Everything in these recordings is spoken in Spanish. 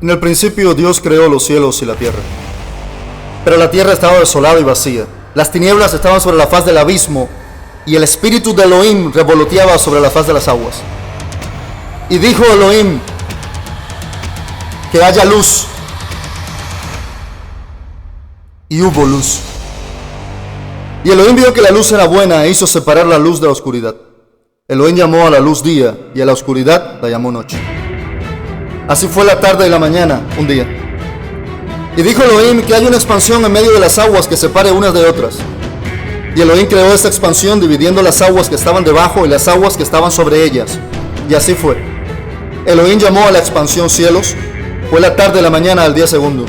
En el principio Dios creó los cielos y la tierra. Pero la tierra estaba desolada y vacía. Las tinieblas estaban sobre la faz del abismo, y el espíritu de Elohim revoloteaba sobre la faz de las aguas. Y dijo Elohim: que haya luz. Y hubo luz. Y Elohim vio que la luz era buena e hizo separar la luz de la oscuridad. Elohim llamó a la luz día, y a la oscuridad la llamó noche. Así fue la tarde y la mañana, un día. Y dijo Elohim que haya una expansión en medio de las aguas que separe unas de otras. Y Elohim creó esta expansión dividiendo las aguas que estaban debajo y las aguas que estaban sobre ellas. Y así fue. Elohim llamó a la expansión cielos. Fue la tarde y la mañana del día segundo.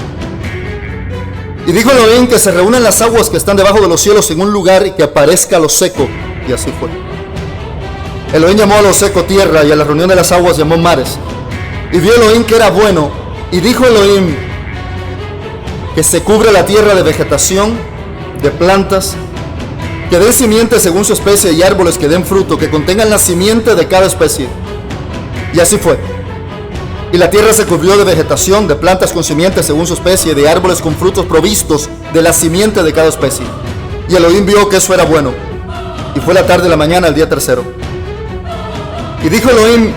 Y dijo Elohim que se reúnan las aguas que están debajo de los cielos en un lugar y que aparezca lo seco. Y así fue. Elohim llamó a lo seco tierra, y a la reunión de las aguas llamó mares. Y vio Elohim que era bueno. Y dijo Elohim que se cubre la tierra de vegetación, de plantas, que den simiente según su especie, y árboles que den fruto, que contengan la simiente de cada especie. Y así fue. Y la tierra se cubrió de vegetación, de plantas con simiente según su especie, de árboles con frutos provistos de la simiente de cada especie. Y Elohim vio que eso era bueno. Y fue la tarde y la mañana el día tercero. Y dijo Elohim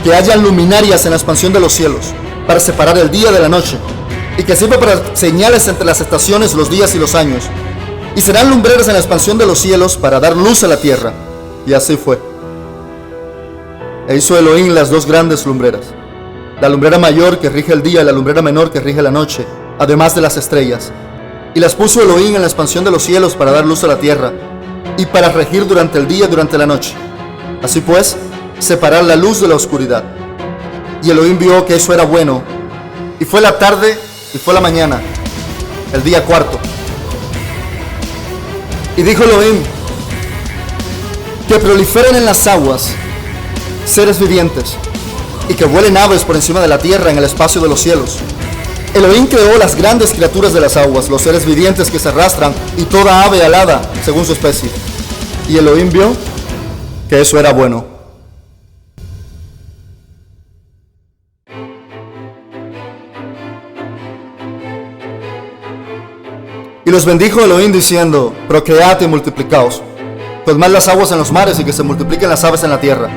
que haya luminarias en la expansión de los cielos, para separar el día de la noche, y que sirva para señales entre las estaciones, los días y los años. Y serán lumbreras en la expansión de los cielos para dar luz a la tierra. Y así fue. E hizo Elohim las dos grandes lumbreras, la lumbrera mayor que rige el día y la lumbrera menor que rige la noche, además de las estrellas. Y las puso Elohim en la expansión de los cielos para dar luz a la tierra, y para regir durante el día y durante la noche. Así pues, separar la luz de la oscuridad. Y Elohim vio que eso era bueno. Y fue la tarde y fue la mañana, el día cuarto. Y dijo Elohim que proliferen en las aguas seres vivientes, y que vuelen aves por encima de la tierra en el espacio de los cielos. Elohim creó las grandes criaturas de las aguas, los seres vivientes que se arrastran, y toda ave alada según su especie. Y Elohim vio que eso era bueno. Y los bendijo Elohim diciendo: procread y multiplicaos, colmad las aguas en los mares y que se multipliquen las aves en la tierra.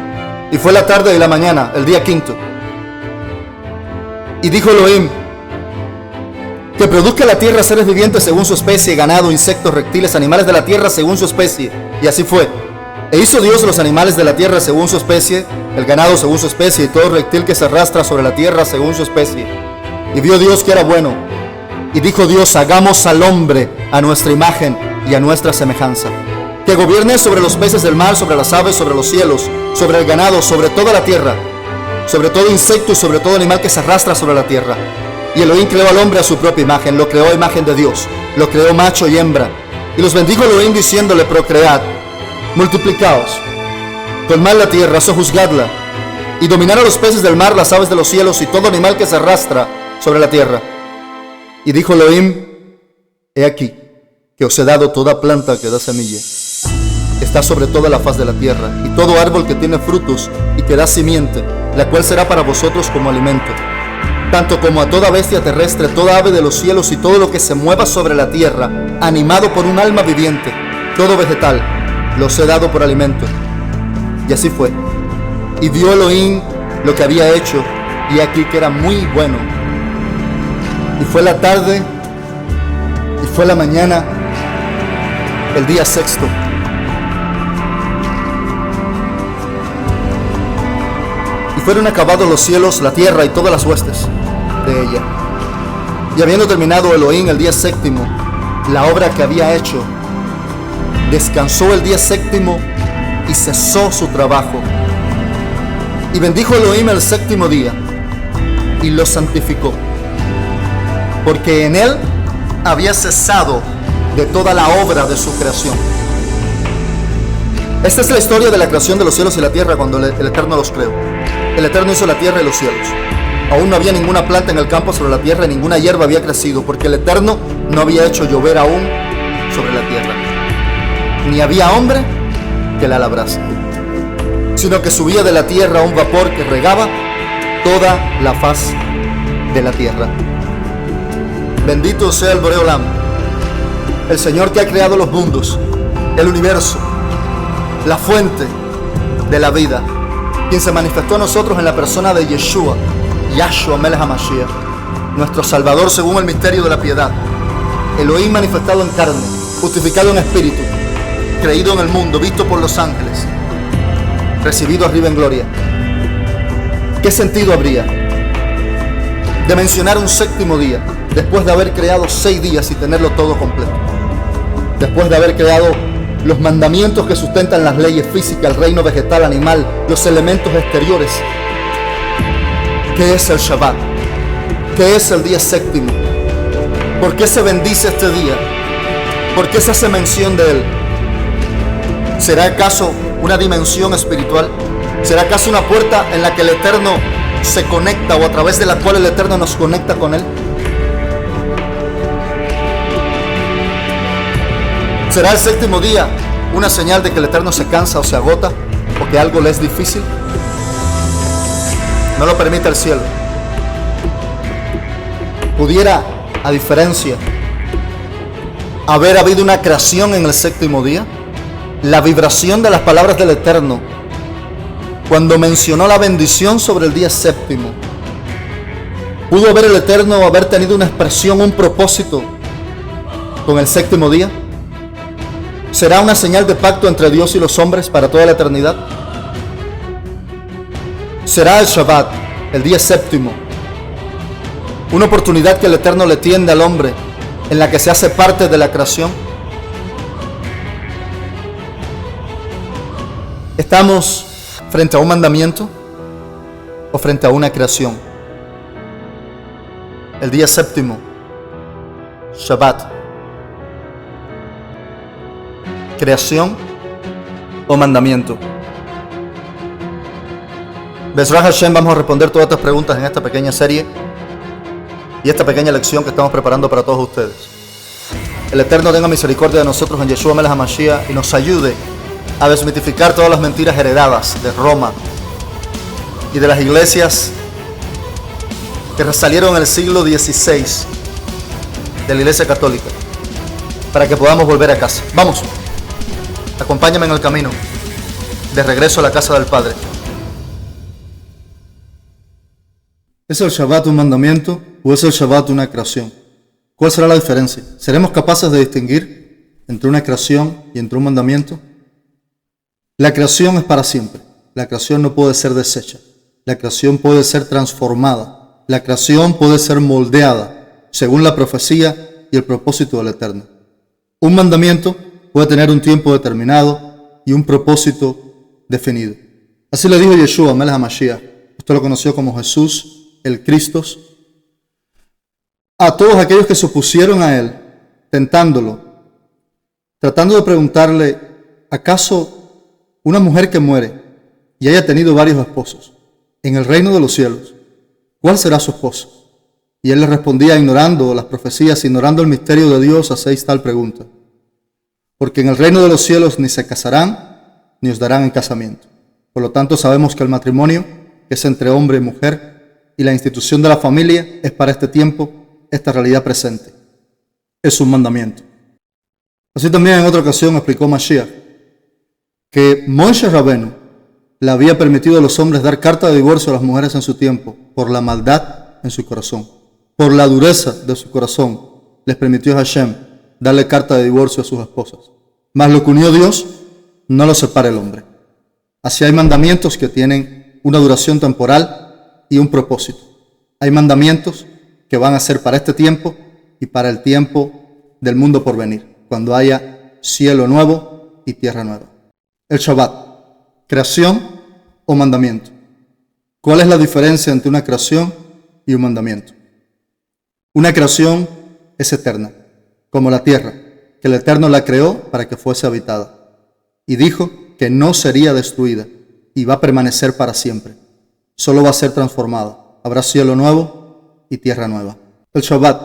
Y fue la tarde y la mañana, el día quinto. Y dijo Elohim que produzca la tierra seres vivientes según su especie, ganado, insectos, reptiles, animales de la tierra según su especie. Y así fue. E hizo Dios los animales de la tierra según su especie, el ganado según su especie, y todo reptil que se arrastra sobre la tierra según su especie. Y vio Dios que era bueno. Y dijo Dios: hagamos al hombre a nuestra imagen y a nuestra semejanza, que gobierne sobre los peces del mar, sobre las aves, sobre los cielos, sobre el ganado, sobre toda la tierra, sobre todo insecto y sobre todo animal que se arrastra sobre la tierra. Y Elohim creó al hombre a su propia imagen, lo creó a imagen de Dios, lo creó macho y hembra. Y los bendijo Elohim diciéndole: procread, multiplicaos, colmad la tierra, sojuzgadla, y dominar a los peces del mar, las aves de los cielos y todo animal que se arrastra sobre la tierra. Y dijo Elohim: he aquí que os he dado toda planta que da semilla, está sobre toda la faz de la tierra, y todo árbol que tiene frutos y que da simiente, la cual será para vosotros como alimento, tanto como a toda bestia terrestre, toda ave de los cielos y todo lo que se mueva sobre la tierra, animado por un alma viviente, todo vegetal, los he dado por alimento. Y así fue. Y vio Elohim lo que había hecho, y aquí que era muy bueno. Y fue la tarde y fue la mañana, el día sexto. Y fueron acabados los cielos, la tierra y todas las huestes de ella. Y habiendo terminado Elohim el día séptimo la obra que había hecho, descansó el día séptimo y cesó su trabajo. Y bendijo Elohim el séptimo día y lo santificó, porque en él había cesado de toda la obra de su creación. Esta es la historia de la creación de los cielos y la tierra cuando el Eterno los creó. El Eterno hizo la tierra y los cielos. Aún no había ninguna planta en el campo sobre la tierra y ninguna hierba había crecido, porque el Eterno no había hecho llover aún sobre la tierra, ni había hombre que la labrase, sino que subía de la tierra un vapor que regaba toda la faz de la tierra. Bendito sea el Boré Olam, el Señor que ha creado los mundos, el universo, la fuente de la vida, quien se manifestó a nosotros en la persona de Yeshua, Yahshua Melech HaMashiach, nuestro Salvador según el misterio de la piedad, Elohim manifestado en carne, justificado en espíritu, creído en el mundo, visto por los ángeles, recibido arriba en gloria. ¿Qué sentido habría de mencionar un séptimo día después de haber creado 6 días y tenerlo todo completo? Después de haber creado los mandamientos que sustentan las leyes físicas, el reino vegetal, animal, los elementos exteriores. ¿Qué es el Shabbat? ¿Qué es el día séptimo? ¿Por qué se bendice este día? ¿Por qué se hace mención de él? ¿Será acaso una dimensión espiritual? ¿Será acaso una puerta en la que el Eterno se conecta o a través de la cual el Eterno nos conecta con él? ¿Será el séptimo día una señal de que el Eterno se cansa o se agota o que algo le es difícil? No lo permite el cielo. Pudiera, a diferencia, haber habido una creación en el séptimo día. La vibración de las palabras del Eterno cuando mencionó la bendición sobre el día séptimo. ¿Pudo haber el Eterno haber tenido una expresión, un propósito con el séptimo día? ¿Será una señal de pacto entre Dios y los hombres para toda la eternidad? ¿Será el Shabbat, el día séptimo, una oportunidad que el Eterno le tiende al hombre en la que se hace parte de la creación? ¿Estamos frente a un mandamiento o frente a una creación? El día séptimo, Shabbat, creación o mandamiento. Bezrat Hashem, vamos a responder todas estas preguntas en esta pequeña serie y esta pequeña lección que estamos preparando para todos ustedes. El Eterno tenga misericordia de nosotros en Yeshua Melech HaMashiach y nos ayude a desmitificar todas las mentiras heredadas de Roma y de las iglesias que resalieron en el siglo XVI de la Iglesia Católica, para que podamos volver a casa. Vamos, acompáñame en el camino de regreso a la casa del Padre. ¿Es el Shabbat un mandamiento o es el Shabbat una creación? ¿Cuál será la diferencia? ¿Seremos capaces de distinguir entre una creación y entre un mandamiento? La creación es para siempre. La creación no puede ser deshecha. La creación puede ser transformada. La creación puede ser moldeada según la profecía y el propósito del Eterno. Un mandamiento puede tener un tiempo determinado y un propósito definido. Así le dijo Yeshua Melech HaMashiach. Usted lo conoció como Jesús, el Cristo, a todos aquellos que se opusieron a él, tentándolo, tratando de preguntarle, ¿acaso una mujer que muere y haya tenido varios esposos en el reino de los cielos, cuál será su esposo? Y él le respondía, ignorando las profecías, ignorando el misterio de Dios, hacéis tal pregunta. Porque en el reino de los cielos ni se casarán, ni os darán en casamiento. Por lo tanto, sabemos que el matrimonio es entre hombre y mujer, y la institución de la familia es para este tiempo, esta realidad presente. Es un mandamiento. Así también en otra ocasión explicó Mashiach que Moshe Rabenu le había permitido a los hombres dar carta de divorcio a las mujeres en su tiempo por la maldad en su corazón, por la dureza de su corazón. Les permitió a Hashem darle carta de divorcio a sus esposas. Mas lo que unió Dios no lo separa el hombre. Así hay mandamientos que tienen una duración temporal y un propósito. Hay mandamientos que van a ser para este tiempo y para el tiempo del mundo por venir, cuando haya cielo nuevo y tierra nueva. El Shabbat, creación o mandamiento. ¿Cuál es la diferencia entre una creación y un mandamiento? Una creación es eterna, como la tierra, que el Eterno la creó para que fuese habitada, y dijo que no sería destruida y va a permanecer para siempre. Solo va a ser transformada. Habrá cielo nuevo y tierra nueva. El Shabbat,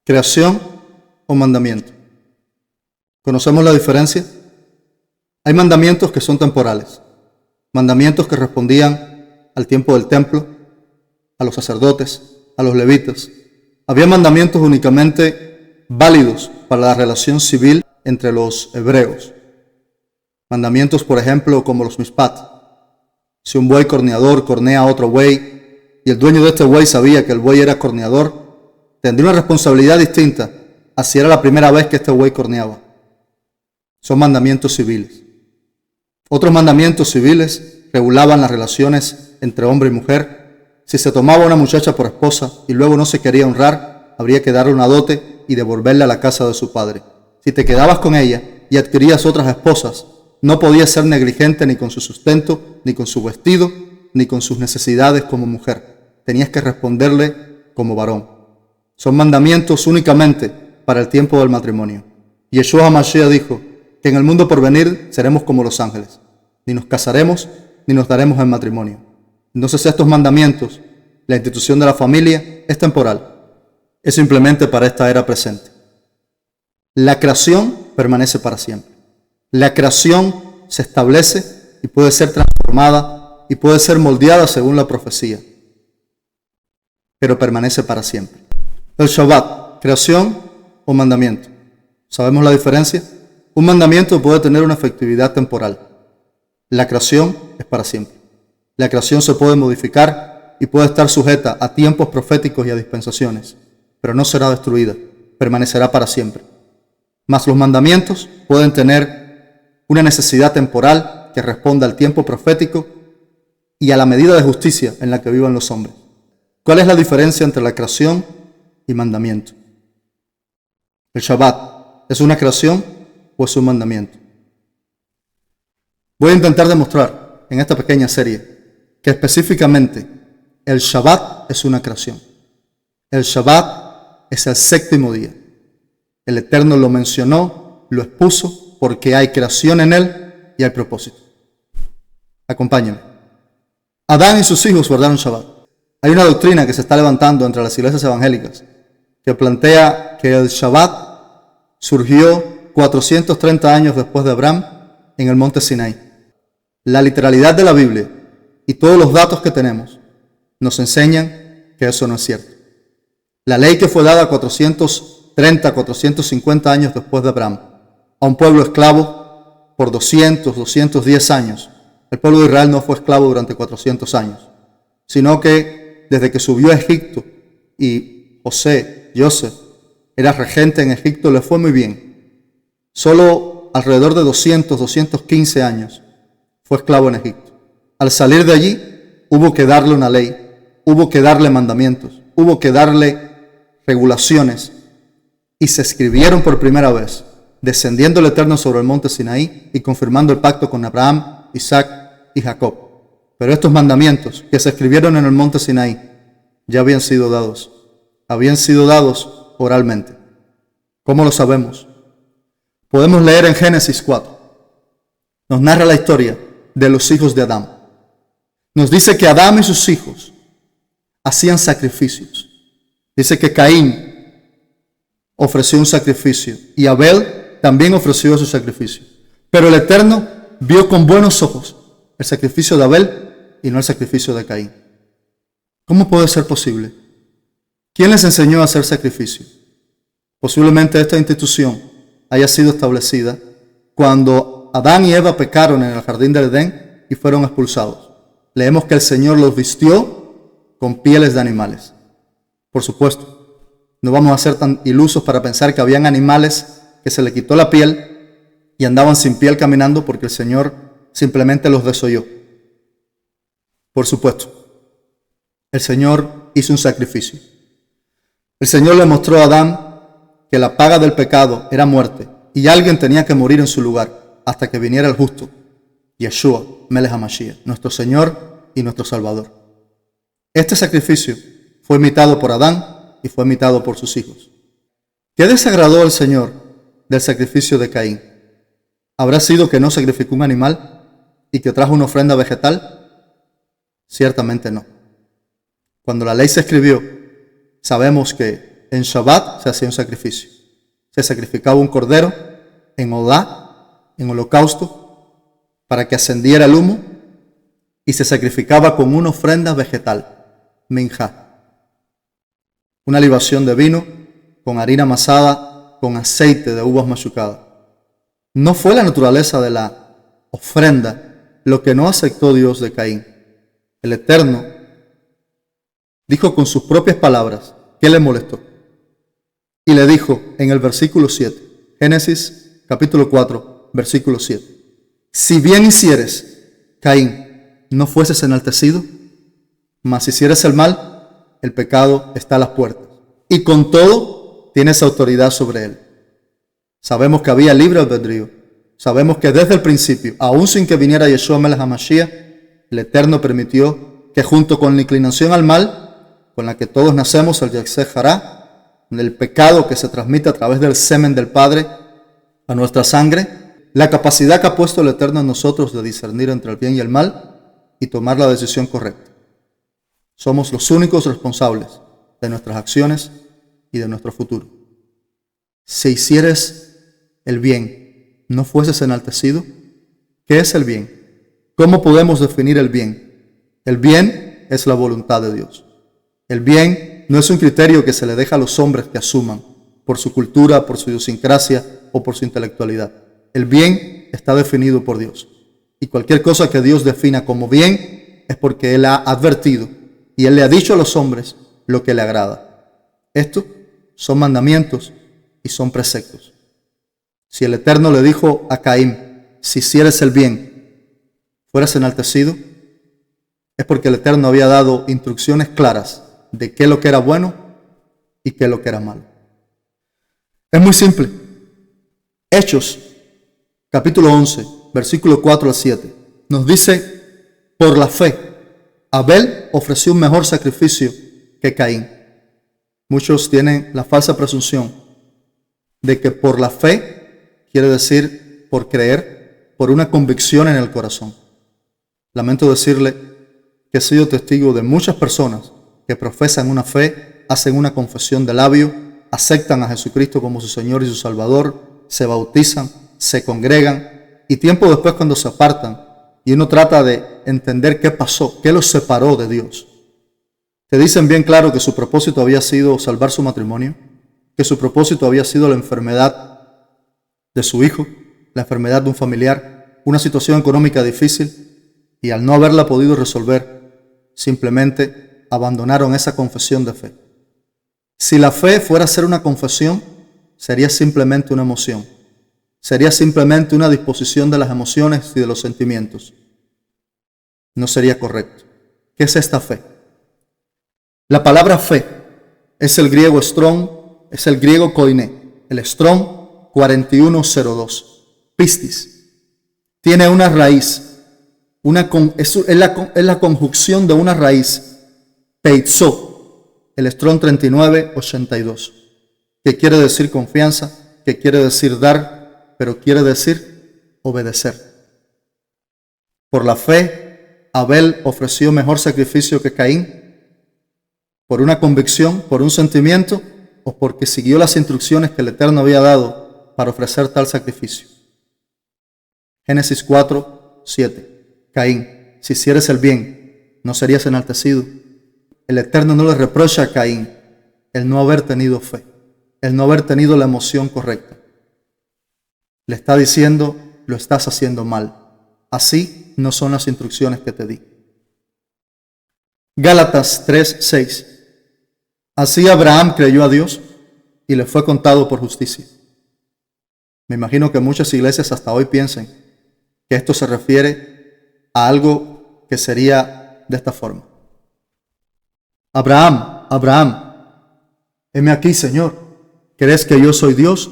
creación o mandamiento. ¿Conocemos la diferencia? Hay mandamientos que son temporales, mandamientos que respondían al tiempo del templo, a los sacerdotes, a los levitas. Había mandamientos únicamente válidos para la relación civil entre los hebreos. Mandamientos, por ejemplo, como los mishpat. Si un buey corneador cornea a otro buey y el dueño de este buey sabía que el buey era corneador, tendría una responsabilidad distinta a si era la primera vez que este buey corneaba. Son mandamientos civiles. Otros mandamientos civiles regulaban las relaciones entre hombre y mujer. Si se tomaba una muchacha por esposa y luego no se quería honrar, habría que darle una dote y devolverla a la casa de su padre. Si te quedabas con ella y adquirías otras esposas, no podías ser negligente ni con su sustento, ni con su vestido, ni con sus necesidades como mujer. Tenías que responderle como varón. Son mandamientos únicamente para el tiempo del matrimonio. Yeshua HaMashiach dijo que en el mundo por venir seremos como los ángeles. Ni nos casaremos, ni nos daremos en matrimonio. Entonces estos mandamientos, la institución de la familia, es temporal. Es simplemente para esta era presente. La creación permanece para siempre. La creación se establece y puede ser transformada y puede ser moldeada según la profecía, pero permanece para siempre. El Shabbat, creación o mandamiento. ¿Sabemos la diferencia? Un mandamiento puede tener una efectividad temporal. La creación es para siempre. La creación se puede modificar y puede estar sujeta a tiempos proféticos y a dispensaciones, pero no será destruida, permanecerá para siempre. Mas los mandamientos pueden tener una necesidad temporal que responda al tiempo profético y a la medida de justicia en la que vivan los hombres. ¿Cuál es la diferencia entre la creación y mandamiento? ¿El Shabbat es una creación o es un mandamiento? Voy a intentar demostrar en esta pequeña serie que específicamente el Shabbat es una creación. El Shabbat es el séptimo día. El Eterno lo mencionó, lo expuso, porque hay creación en él y hay propósito. Acompáñenme. Adán y sus hijos guardaron Shabbat. Hay una doctrina que se está levantando entre las iglesias evangélicas que plantea que el Shabbat surgió 430 años después de Abraham en el monte Sinaí. La literalidad de la Biblia y todos los datos que tenemos nos enseñan que eso no es cierto. La ley que fue dada 430, 450 años después de Abraham a un pueblo esclavo por 210 años. El pueblo de Israel no fue esclavo durante 400 años, sino que desde que subió a Egipto y Joseph, era regente en Egipto, le fue muy bien. Solo alrededor de 215 años fue esclavo en Egipto. Al salir de allí, hubo que darle una ley, hubo que darle mandamientos, hubo que darle regulaciones, y se escribieron por primera vez, descendiendo el Eterno sobre el monte Sinaí y confirmando el pacto con Abraham, Isaac y Jacob. Pero estos mandamientos que se escribieron en el monte Sinaí ya habían sido dados oralmente. ¿Cómo lo sabemos? Podemos leer en Génesis 4. Nos narra la historia de los hijos de Adán. Nos dice que Adán y sus hijos hacían sacrificios. Dice que Caín ofreció un sacrificio y Abel también ofreció su sacrificio. Pero el Eterno vio con buenos ojos el sacrificio de Abel y no el sacrificio de Caín. ¿Cómo puede ser posible? ¿Quién les enseñó a hacer sacrificio? Posiblemente esta institución haya sido establecida cuando Adán y Eva pecaron en el jardín del Edén y fueron expulsados. Leemos que el Señor los vistió con pieles de animales. Por supuesto, no vamos a ser tan ilusos para pensar que habían animales que se le quitó la piel y andaban sin piel caminando porque el Señor simplemente los desolló. Por supuesto, el Señor hizo un sacrificio. El Señor le mostró a Adán que la paga del pecado era muerte y alguien tenía que morir en su lugar hasta que viniera el justo, Yeshua, Melech HaMashiach, nuestro Señor y nuestro Salvador. Este sacrificio fue imitado por Adán y fue imitado por sus hijos. ¿Qué desagradó al Señor del sacrificio de Caín? ¿Habrá sido que no sacrificó un animal y que trajo una ofrenda vegetal? Ciertamente no. Cuando la ley se escribió, sabemos que en Shabbat se hacía un sacrificio. Se sacrificaba un cordero en Odá, en holocausto, para que ascendiera el humo, y se sacrificaba con una ofrenda vegetal, minjá. una libación de vino con harina amasada con aceite de uvas machucadas. No fue la naturaleza de la ofrenda lo que no aceptó Dios de Caín. El Eterno dijo con sus propias palabras qué le molestó. Y le dijo en el versículo 7, Génesis capítulo 4, versículo 7. Si bien hicieres, Caín, no fueses enaltecido, mas si hicieres el mal, el pecado está a las puertas. Y con todo, tienes autoridad sobre él. Sabemos que había libre albedrío. Sabemos que desde el principio, aun sin que viniera Yeshua Melech HaMashiach, el Eterno permitió que junto con la inclinación al mal, con la que todos nacemos, el Yetzer Hará, el pecado que se transmite a través del semen del Padre a nuestra sangre, la capacidad que ha puesto el Eterno en nosotros de discernir entre el bien y el mal y tomar la decisión correcta. Somos los únicos responsables de nuestras acciones y de nuestro futuro. Si hicieres el bien, ¿no fueses enaltecido? ¿Qué es el bien? ¿Cómo podemos definir el bien? El bien es la voluntad de Dios. El bien no es un criterio que se le deja a los hombres que asuman por su cultura, por su idiosincrasia o por su intelectualidad. El bien está definido por Dios. Y cualquier cosa que Dios defina como bien es porque Él ha advertido y Él le ha dicho a los hombres lo que le agrada. Estos son mandamientos y son preceptos. Si el Eterno le dijo a Caín, si hicieres el bien, fueras enaltecido, es porque el Eterno había dado instrucciones claras de qué es lo que era bueno y qué es lo que era malo. Es muy simple. Hechos, capítulo 11, versículo 4 al 7, nos dice, por la fe, Abel ofreció un mejor sacrificio que Caín. Muchos tienen la falsa presunción de que por la fe quiere decir por creer, por una convicción en el corazón. Lamento decirle que he sido testigo de muchas personas que profesan una fe, hacen una confesión de labio, aceptan a Jesucristo como su Señor y su Salvador, se bautizan, se congregan y tiempo después cuando se apartan y uno trata de entender qué pasó, qué los separó de Dios, te dicen bien claro que su propósito había sido salvar su matrimonio, que su propósito había sido la enfermedad de su hijo, la enfermedad de un familiar, una situación económica difícil y al no haberla podido resolver, simplemente abandonaron esa confesión de fe. Si la fe fuera a ser una confesión, sería simplemente una emoción. Sería simplemente una disposición de las emociones y de los sentimientos. No sería correcto. ¿Qué es esta fe? La palabra fe es el griego strong, es el griego koiné, el strong 4102, pistis. Tiene una raíz, es la conjunción de una raíz, peitzó, el strong 3982, que quiere decir confianza, que quiere decir dar, pero quiere decir obedecer. Por la fe, Abel ofreció mejor sacrificio que Caín, por una convicción, por un sentimiento, o porque siguió las instrucciones que el Eterno había dado para ofrecer tal sacrificio. Génesis 4, 7. Caín, si hicieres el bien, ¿no serías enaltecido? El Eterno no le reprocha a Caín el no haber tenido fe, el no haber tenido la emoción correcta. Le está diciendo, lo estás haciendo mal. Así no son las instrucciones que te di. Gálatas 3, 6. Así Abraham creyó a Dios y le fue contado por justicia. Me imagino que muchas iglesias hasta hoy piensen que esto se refiere a algo que sería de esta forma. Abraham, heme aquí, Señor. ¿Crees que yo soy Dios?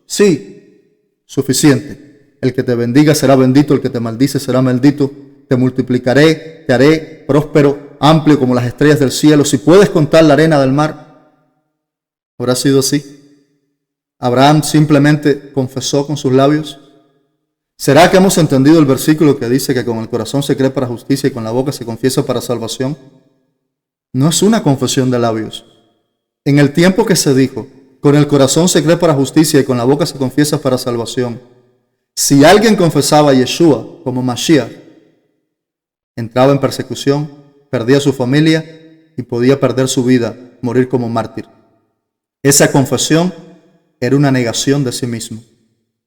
Sí, suficiente. El que te bendiga será bendito, el que te maldice será maldito. Te multiplicaré, te haré próspero, amplio como las estrellas del cielo. Si puedes contar la arena del mar, ¿habrá sido así? ¿Abraham simplemente confesó con sus labios? ¿Será que hemos entendido el versículo que dice que con el corazón se cree para justicia y con la boca se confiesa para salvación? No es una confesión de labios. En el tiempo que se dijo, con el corazón se cree para justicia y con la boca se confiesa para salvación, si alguien confesaba a Yeshua como Mashiach, entraba en persecución, perdía su familia y podía perder su vida, morir como mártir. Esa confesión era una negación de sí mismo.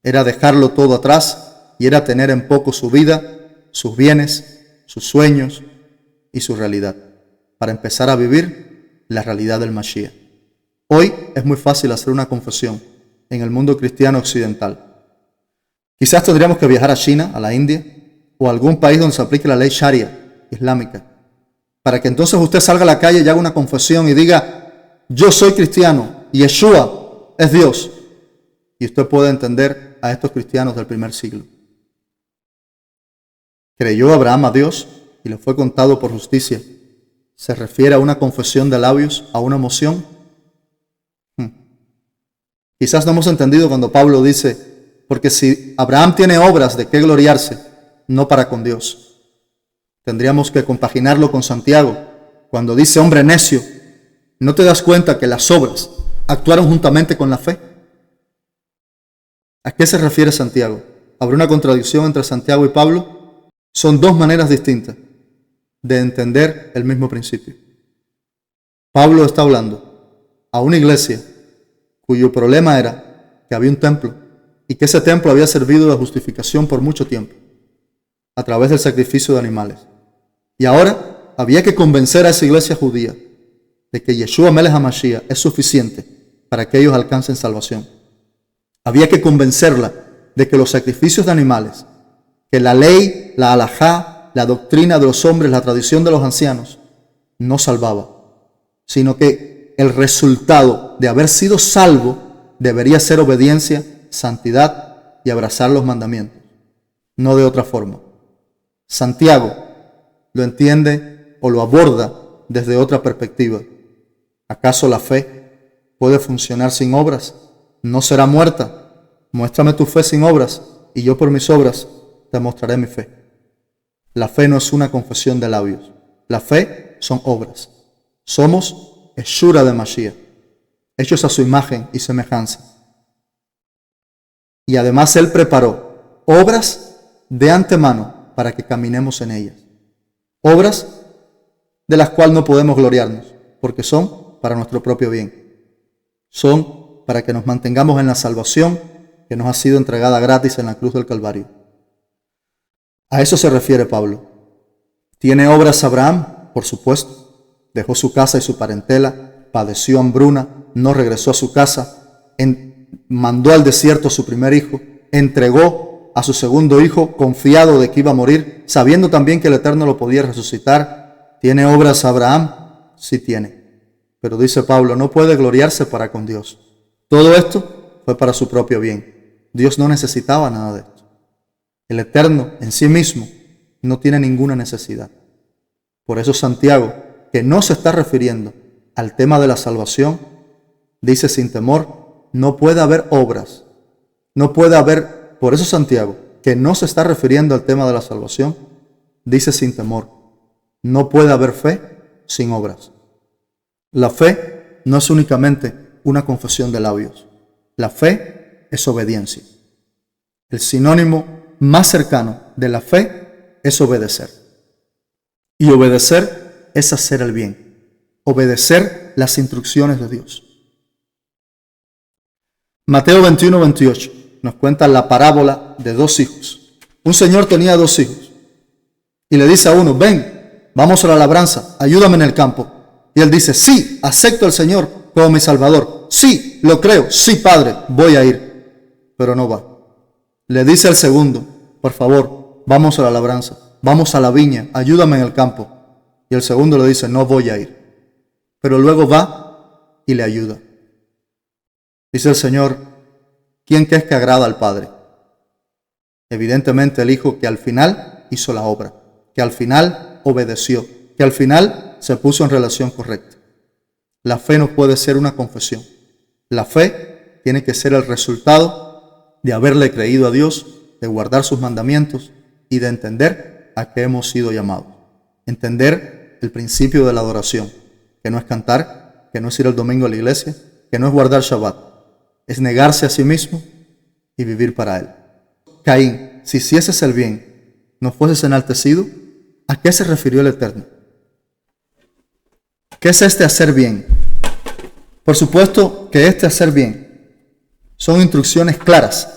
Era dejarlo todo atrás y era tener en poco su vida, sus bienes, sus sueños y su realidad, para empezar a vivir la realidad del Mashiach. Hoy es muy fácil hacer una confesión en el mundo cristiano occidental. Quizás tendríamos que viajar a China, a la India, o a algún país donde se aplique la ley Sharia islámica, para que entonces usted salga a la calle y haga una confesión y diga: yo soy cristiano y Yeshua es Dios. Y usted puede entender a estos cristianos del primer siglo. ¿Creyó Abraham a Dios y le fue contado por justicia? ¿Se refiere a una confesión de labios, a una emoción? Quizás no hemos entendido cuando Pablo dice: porque si Abraham tiene obras de qué gloriarse, no para con Dios. Tendríamos que compaginarlo con Santiago, cuando dice: hombre necio, ¿no te das cuenta que las obras actuaron juntamente con la fe? ¿A qué se refiere Santiago? ¿Habrá una contradicción entre Santiago y Pablo? Son dos maneras distintas de entender el mismo principio. Pablo está hablando a una iglesia cuyo problema era que había un templo y que ese templo había servido de justificación por mucho tiempo a través del sacrificio de animales. Y ahora había que convencer a esa iglesia judía de que Yeshua Melech HaMashiach es suficiente para que ellos alcancen salvación. Había que convencerla de que los sacrificios de animales, que la ley, la halajá, la doctrina de los hombres, la tradición de los ancianos, no salvaba, sino que el resultado de haber sido salvo debería ser obediencia, santidad y abrazar los mandamientos, no de otra forma. Santiago lo entiende o lo aborda desde otra perspectiva. ¿Acaso la fe puede funcionar sin obras? ¿No será muerta? Muéstrame tu fe sin obras, y yo por mis obras te mostraré mi fe. La fe no es una confesión de labios. La fe son obras. Somos Eshura de Mashiach, hechos a su imagen y semejanza. Y además Él preparó obras de antemano para que caminemos en ellas. Obras de las cuales no podemos gloriarnos, porque son para nuestro propio bien. Son para que nos mantengamos en la salvación que nos ha sido entregada gratis en la cruz del Calvario. A eso se refiere Pablo. ¿Tiene obras Abraham? Por supuesto. Dejó su casa y su parentela, padeció hambruna, no regresó a su casa, mandó al desierto a su primer hijo, entregó a su segundo hijo confiado de que iba a morir, sabiendo también que el Eterno lo podía resucitar. ¿Tiene obras Abraham? Sí tiene. Pero dice Pablo, no puede gloriarse para con Dios. Todo esto fue para su propio bien. Dios no necesitaba nada de esto. El Eterno en sí mismo no tiene ninguna necesidad. Por eso Santiago, que no se está refiriendo al tema de la salvación, dice sin temor, no puede haber obras. No puede haber, por eso Santiago, que no se está refiriendo al tema de la salvación, dice sin temor, no puede haber fe sin obras. La fe no es únicamente una confesión de labios. La fe es obediencia. El sinónimo más cercano de la fe es obedecer. Y obedecer es hacer el bien. Obedecer las instrucciones de Dios. Mateo 21-28 nos cuenta la parábola de dos hijos. Un señor tenía dos hijos y le dice a uno, ven, vamos a la labranza, ayúdame en el campo. Y él dice, sí, acepto al Señor como mi Salvador. Sí, lo creo. Sí, Padre, voy a ir. Pero no va. Le dice al segundo, por favor, vamos a la labranza, vamos a la viña, ayúdame en el campo. Y el segundo le dice, no voy a ir. Pero luego va y le ayuda. Dice el Señor, ¿quién crees que agrada al Padre? Evidentemente el hijo que al final hizo la obra, que al final obedeció, que al final se puso en relación correcta. La fe no puede ser una confesión. La fe tiene que ser el resultado de haberle creído a Dios, de guardar sus mandamientos y de entender a qué hemos sido llamados. Entender el principio de la adoración, que no es cantar, que no es ir el domingo a la iglesia, que no es guardar Shabbat. Es negarse a sí mismo y vivir para Él. Caín, si hicieses el bien, no fueses enaltecido, ¿a qué se refirió el Eterno? ¿Qué es este hacer bien? Por supuesto que este hacer bien son instrucciones claras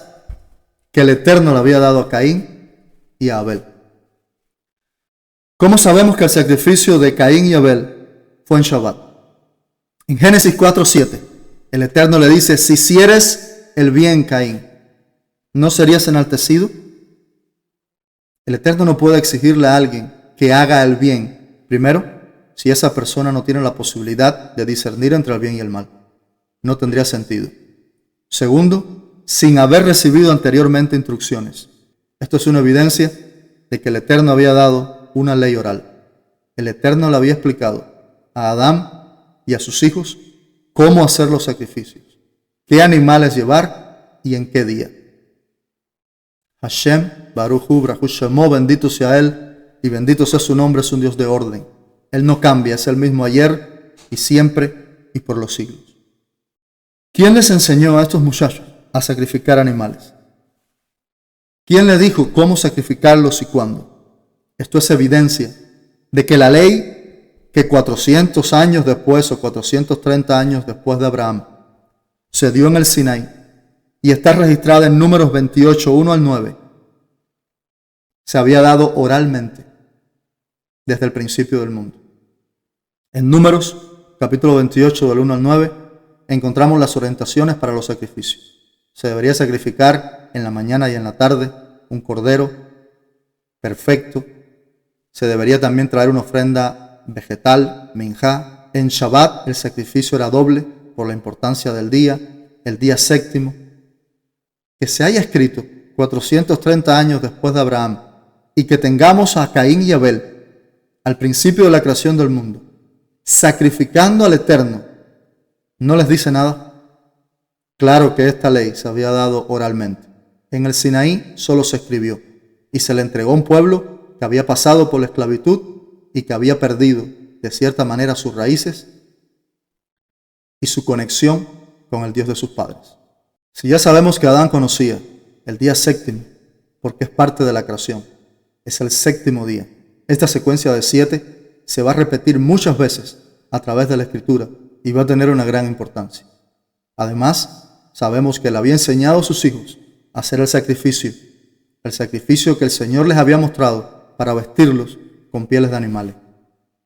que el Eterno le había dado a Caín y a Abel. ¿Cómo sabemos que el sacrificio de Caín y Abel fue en Shabbat? En Génesis 4:7, el Eterno le dice: si hicieres el bien, Caín, ¿no serías enaltecido? El Eterno no puede exigirle a alguien que haga el bien, primero, si esa persona no tiene la posibilidad de discernir entre el bien y el mal. No tendría sentido. Segundo, sin haber recibido anteriormente instrucciones. Esto es una evidencia de que el Eterno había dado una ley oral. El Eterno le había explicado a Adán y a sus hijos cómo hacer los sacrificios, qué animales llevar y en qué día. Hashem, Baruch Hu, Baruch Shemo, bendito sea Él y bendito sea su nombre, es un Dios de orden. Él no cambia, es el mismo ayer y siempre y por los siglos. ¿Quién les enseñó a estos muchachos a sacrificar animales? ¿Quién les dijo cómo sacrificarlos y cuándo? Esto es evidencia de que la ley que 400 años después o 430 años después de Abraham se dio en el Sinaí y está registrada en Números 28, 1 al 9, se había dado oralmente desde el principio del mundo. En Números, capítulo 28, del 1 al 9, encontramos las orientaciones para los sacrificios. Se debería sacrificar en la mañana y en la tarde un cordero perfecto. Se debería también traer una ofrenda vegetal, minjá. En Shabbat el sacrificio era doble por la importancia del día, el día séptimo. Que se haya escrito 430 años después de Abraham y que tengamos a Caín y Abel al principio de la creación del mundo sacrificando al Eterno, ¿no les dice nada? Claro que esta ley se había dado oralmente. En el Sinaí solo se escribió y se le entregó a un pueblo que había pasado por la esclavitud y que había perdido de cierta manera sus raíces y su conexión con el Dios de sus padres. Si ya sabemos que Adán conocía el día séptimo, porque es parte de la creación, es el séptimo día. Esta secuencia de 7 se va a repetir muchas veces a través de la Escritura y va a tener una gran importancia. Además, sabemos que él había enseñado a sus hijos a hacer el sacrificio que el Señor les había mostrado para vestirlos con pieles de animales.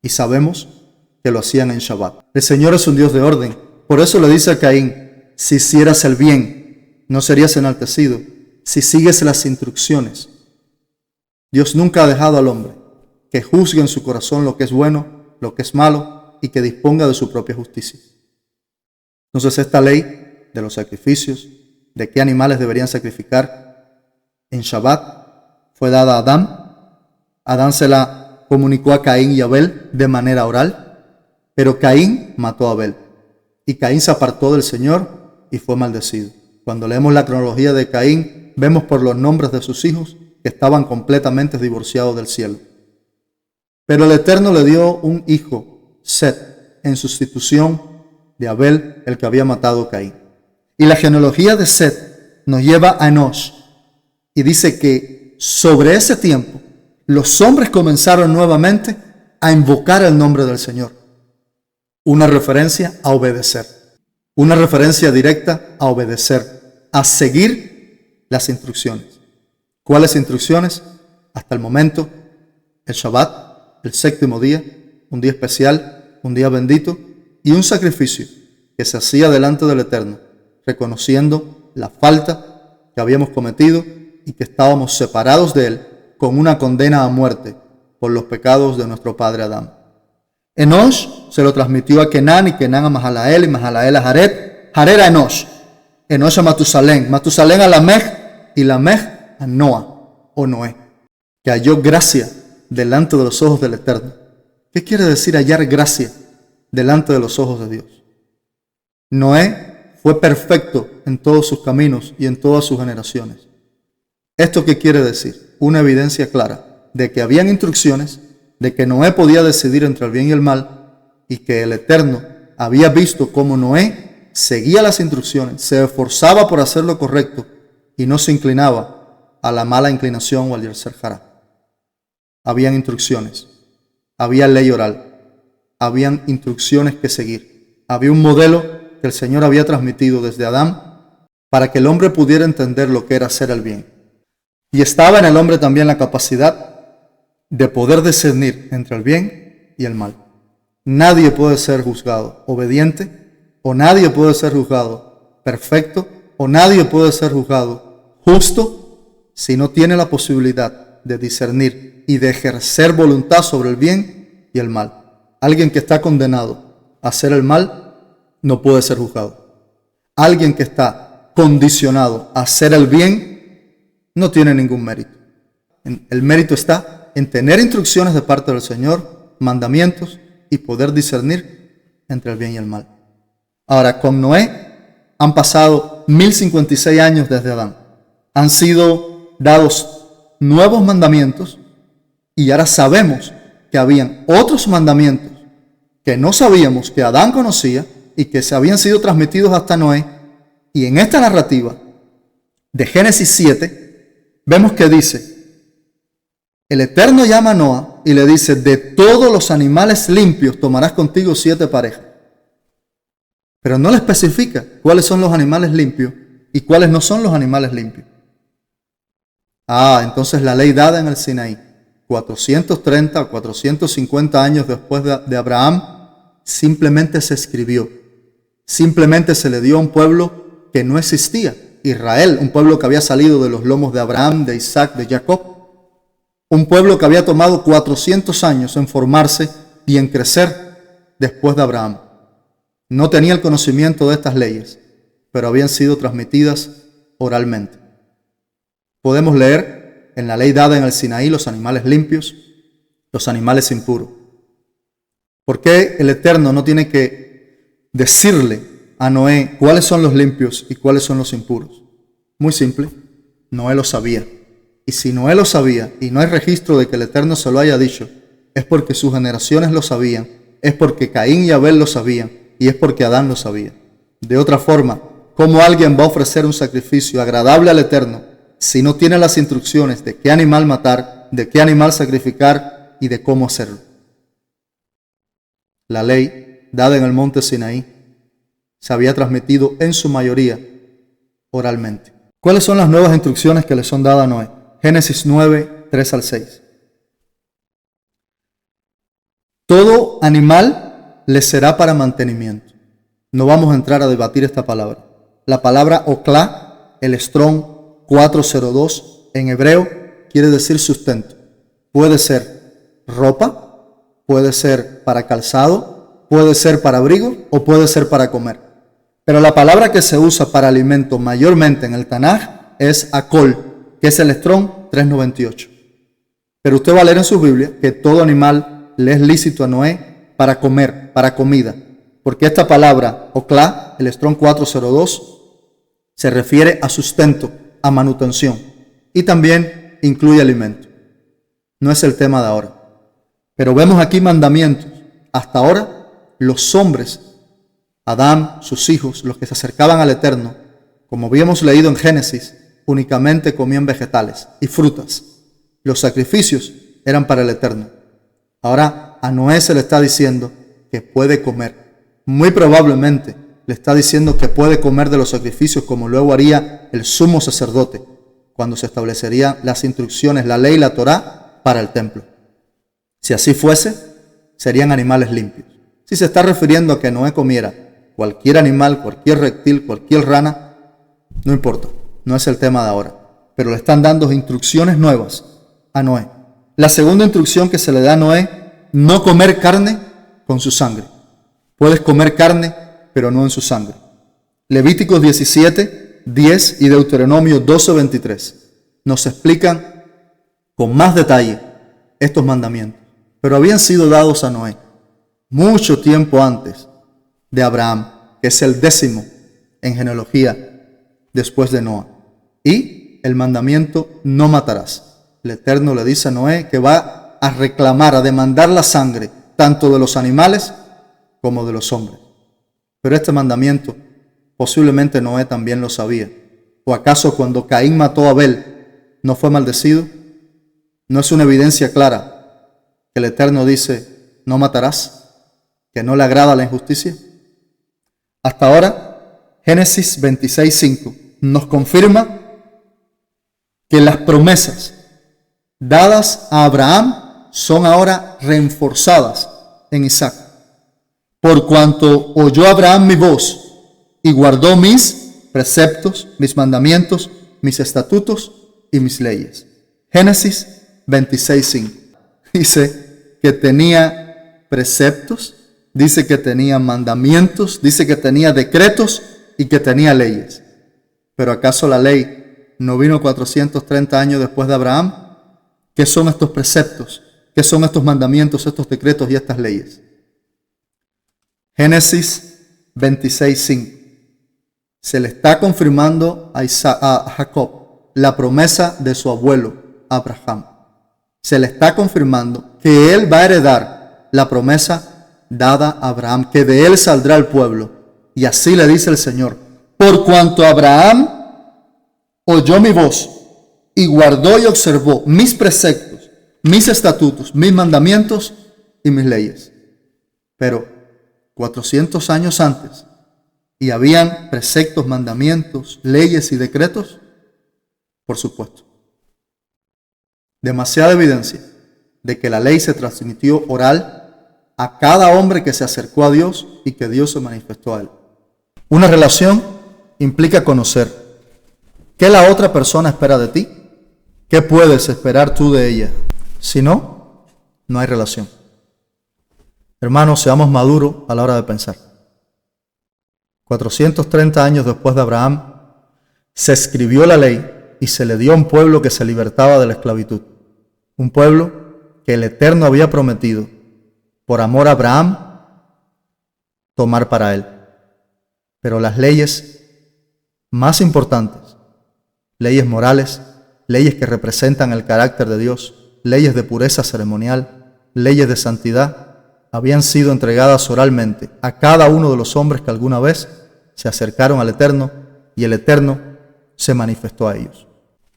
Y sabemos que lo hacían en Shabbat. El Señor es un Dios de orden. Por eso le dice a Caín: si hicieras el bien, no serías enaltecido. Si sigues las instrucciones. Dios nunca ha dejado al hombre que juzgue en su corazón lo que es bueno, lo que es malo y que disponga de su propia justicia. Entonces esta ley de los sacrificios, de qué animales deberían sacrificar en Shabbat, fue dada a Adán. Adán se la comunicó a Caín y Abel de manera oral, pero Caín mató a Abel y Caín se apartó del Señor y fue maldecido. Cuando leemos la cronología de Caín, vemos por los nombres de sus hijos que estaban completamente divorciados del cielo. Pero el Eterno le dio un hijo, Set, en sustitución de Abel, el que había matado a Caín. Y la genealogía de Set nos lleva a Enosh y dice que sobre ese tiempo los hombres comenzaron nuevamente a invocar el nombre del Señor. Una referencia a obedecer, una referencia directa a obedecer, a seguir las instrucciones. ¿Cuáles instrucciones? Hasta el momento, el Shabbat, el séptimo día, un día especial, un día bendito y un sacrificio que se hacía delante del Eterno, reconociendo la falta que habíamos cometido y que estábamos separados de Él con una condena a muerte por los pecados de nuestro padre Adán. Enosh se lo transmitió a Kenán y Kenán a Mahalael y Mahalael a Jared, Jared a Enosh, Enosh a Matusalén, Matusalén a Lamech y Lamech a Noa o Noé, que halló gracia delante de los ojos del Eterno. ¿Qué quiere decir hallar gracia delante de los ojos de Dios? Noé fue perfecto en todos sus caminos y en todas sus generaciones. ¿Esto qué quiere decir? Una evidencia clara de que habían instrucciones, de que Noé podía decidir entre el bien y el mal y que el Eterno había visto cómo Noé seguía las instrucciones, se esforzaba por hacer lo correcto y no se inclinaba a la mala inclinación o al Yetzer Hará. Habían instrucciones, había ley oral, habían instrucciones que seguir, había un modelo que el Señor había transmitido desde Adán para que el hombre pudiera entender lo que era hacer el bien. Y estaba en el hombre también la capacidad de poder discernir entre el bien y el mal. Nadie puede ser juzgado obediente, o nadie puede ser juzgado perfecto, o nadie puede ser juzgado justo si no tiene la posibilidad de discernir y de ejercer voluntad sobre el bien y el mal. Alguien que está condenado a hacer el mal no puede ser juzgado. Alguien que está condicionado a hacer el bien no tiene ningún mérito. El mérito está en tener instrucciones de parte del Señor, mandamientos, y poder discernir entre el bien y el mal. Ahora, con Noé han pasado 1056 años desde Adán. Han sido dados nuevos mandamientos y ahora sabemos que habían otros mandamientos que no sabíamos que Adán conocía y que se habían sido transmitidos hasta Noé. Y en esta narrativa de Génesis 7 vemos que dice: el Eterno llama a Noa y le dice: de todos los animales limpios tomarás contigo 7 parejas. Pero no le especifica cuáles son los animales limpios y cuáles no son los animales limpios. Entonces la ley dada en el Sinaí, 430 o 450 años después de Abraham, simplemente se escribió. Simplemente se le dio a un pueblo que no existía. Israel, un pueblo que había salido de los lomos de Abraham, de Isaac, de Jacob. Un pueblo que había tomado 400 años en formarse y en crecer después de Abraham. No tenía el conocimiento de estas leyes, pero habían sido transmitidas oralmente. Podemos leer en la ley dada en el Sinaí los animales limpios, los animales impuros. ¿Por qué el Eterno no tiene que decirle a Noé cuáles son los limpios y cuáles son los impuros? Muy simple, Noé lo sabía. Y si Noé lo sabía y no hay registro de que el Eterno se lo haya dicho, es porque sus generaciones lo sabían, es porque Caín y Abel lo sabían y es porque Adán lo sabía. De otra forma, ¿cómo alguien va a ofrecer un sacrificio agradable al Eterno si no tiene las instrucciones de qué animal matar, de qué animal sacrificar y de cómo hacerlo? La ley dada en el monte Sinaí se había transmitido en su mayoría oralmente. ¿Cuáles son las nuevas instrucciones que le son dadas a Noé? Génesis 9, 3 al 6. Todo animal le será para mantenimiento. No vamos a entrar a debatir esta palabra. La palabra Oklá, el Strong 402 en hebreo, quiere decir sustento. Puede ser ropa, puede ser para calzado, puede ser para abrigo o puede ser para comer. Pero la palabra que se usa para alimento mayormente en el Tanaj es Akol, que es el Strong 398. Pero usted va a leer en su Biblia que todo animal le es lícito a Noé para comer, para comida, porque esta palabra, Oklá, el Strong 402, se refiere a sustento, a manutención, y también incluye alimento. No es el tema de ahora. Pero vemos aquí mandamientos. Hasta ahora, los hombres, Adán, sus hijos, los que se acercaban al Eterno, como habíamos leído en Génesis, únicamente comían vegetales y frutas. Los sacrificios eran para el Eterno. Ahora a Noé se le está diciendo que puede comer. Muy probablemente le está diciendo que puede comer de los sacrificios como luego haría el sumo sacerdote cuando se establecerían las instrucciones, la ley y la Torá para el templo. Si así fuese, serían animales limpios. Si se está refiriendo a que Noé comiera cualquier animal, cualquier reptil, cualquier rana, no importa. No es el tema de ahora, pero le están dando instrucciones nuevas a Noé. La segunda instrucción que se le da a Noé: no comer carne con su sangre. Puedes comer carne, pero no en su sangre. Levíticos 17, 10 y Deuteronomio 12, 23 nos explican con más detalle estos mandamientos, pero habían sido dados a Noé mucho tiempo antes de Abraham, que es el 10º en genealogía después de Noé. Y el mandamiento: no matarás. El Eterno le dice a Noé que va a reclamar, a demandar la sangre, tanto de los animales como de los hombres. Pero este mandamiento posiblemente Noé también lo sabía. ¿O acaso cuando Caín mató a Abel no fue maldecido? ¿No es una evidencia clara que el Eterno dice: no matarás, que no le agrada la injusticia? Hasta ahora, Génesis 26:5 nos confirma que las promesas dadas a Abraham son ahora reforzadas en Isaac. Por cuanto oyó Abraham mi voz y guardó mis preceptos, mis mandamientos, mis estatutos y mis leyes. Génesis 26:5. Dice que tenía preceptos, dice que tenía mandamientos, dice que tenía decretos y que tenía leyes. ¿Pero acaso la ley no vino 430 años después de Abraham? ¿Qué son estos preceptos? ¿Qué son estos mandamientos, estos decretos y estas leyes? Génesis 26:5. Se le está confirmando a Jacob la promesa de su abuelo Abraham. Se le está confirmando que él va a heredar la promesa dada a Abraham, que de él saldrá el pueblo. Y así le dice el Señor: por cuanto Abraham oyó mi voz y guardó y observó mis preceptos, mis estatutos, mis mandamientos y mis leyes. Pero 400 años antes, ¿y habían preceptos, mandamientos, leyes y decretos? Por supuesto. Demasiada evidencia de que la ley se transmitió oral a cada hombre que se acercó a Dios y que Dios se manifestó a él. Una relación implica conocer qué la otra persona espera de ti, qué puedes esperar tú de ella. Si no, no hay relación. Hermanos, seamos maduros a la hora de pensar. 430 años después de Abraham, se escribió la ley y se le dio a un pueblo que se libertaba de la esclavitud. Un pueblo que el Eterno había prometido, por amor a Abraham, tomar para él. Pero las leyes más importantes, leyes morales, leyes que representan el carácter de Dios, leyes de pureza ceremonial, leyes de santidad, habían sido entregadas oralmente a cada uno de los hombres que alguna vez se acercaron al Eterno y el Eterno se manifestó a ellos.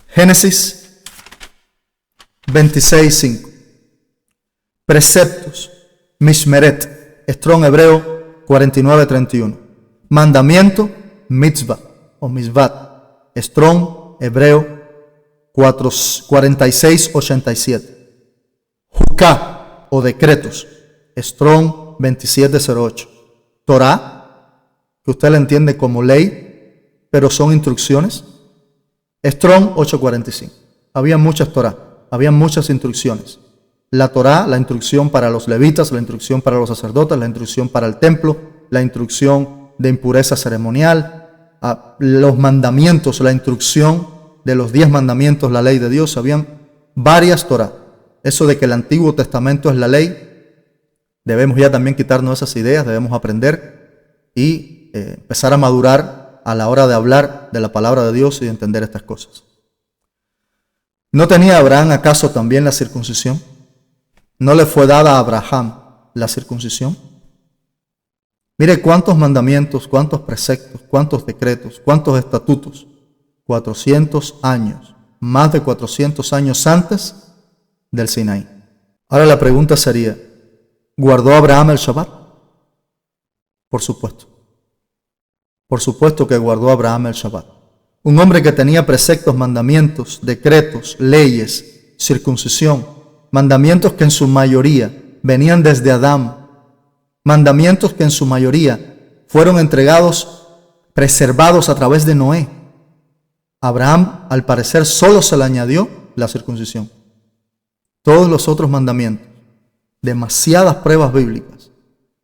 Génesis 26:5. Preceptos, mishmeret, Strong hebreo 49:31. Mandamiento, mitzvah o misvat, Strong hebreo 46:87. Juká o decretos, Strong 27:08. Torah, que usted la entiende como ley, pero son instrucciones, Strong 8:45. Había muchas Torah, había muchas instrucciones. La Torah, la instrucción para los levitas, la instrucción para los sacerdotes, la instrucción para el templo, la instrucción de impureza ceremonial, los mandamientos, la instrucción de los 10 mandamientos, la ley de Dios. Habían varias Torah. Eso de que el Antiguo Testamento es la ley, debemos ya también quitarnos esas ideas, debemos aprender y empezar a madurar a la hora de hablar de la palabra de Dios y de entender estas cosas. ¿No tenía Abraham acaso también la circuncisión? ¿No le fue dada a Abraham la circuncisión? Mire cuántos mandamientos, cuántos preceptos, cuántos decretos, cuántos estatutos. 400 años, más de 400 años antes del Sinaí. Ahora la pregunta sería, ¿guardó Abraham el Shabbat? Por supuesto. Por supuesto que guardó Abraham el Shabbat. Un hombre que tenía preceptos, mandamientos, decretos, leyes, circuncisión, mandamientos que en su mayoría venían desde Adán, mandamientos que en su mayoría fueron entregados, preservados a través de Noé. Abraham, al parecer, solo se le añadió la circuncisión. Todos los otros mandamientos, demasiadas pruebas bíblicas,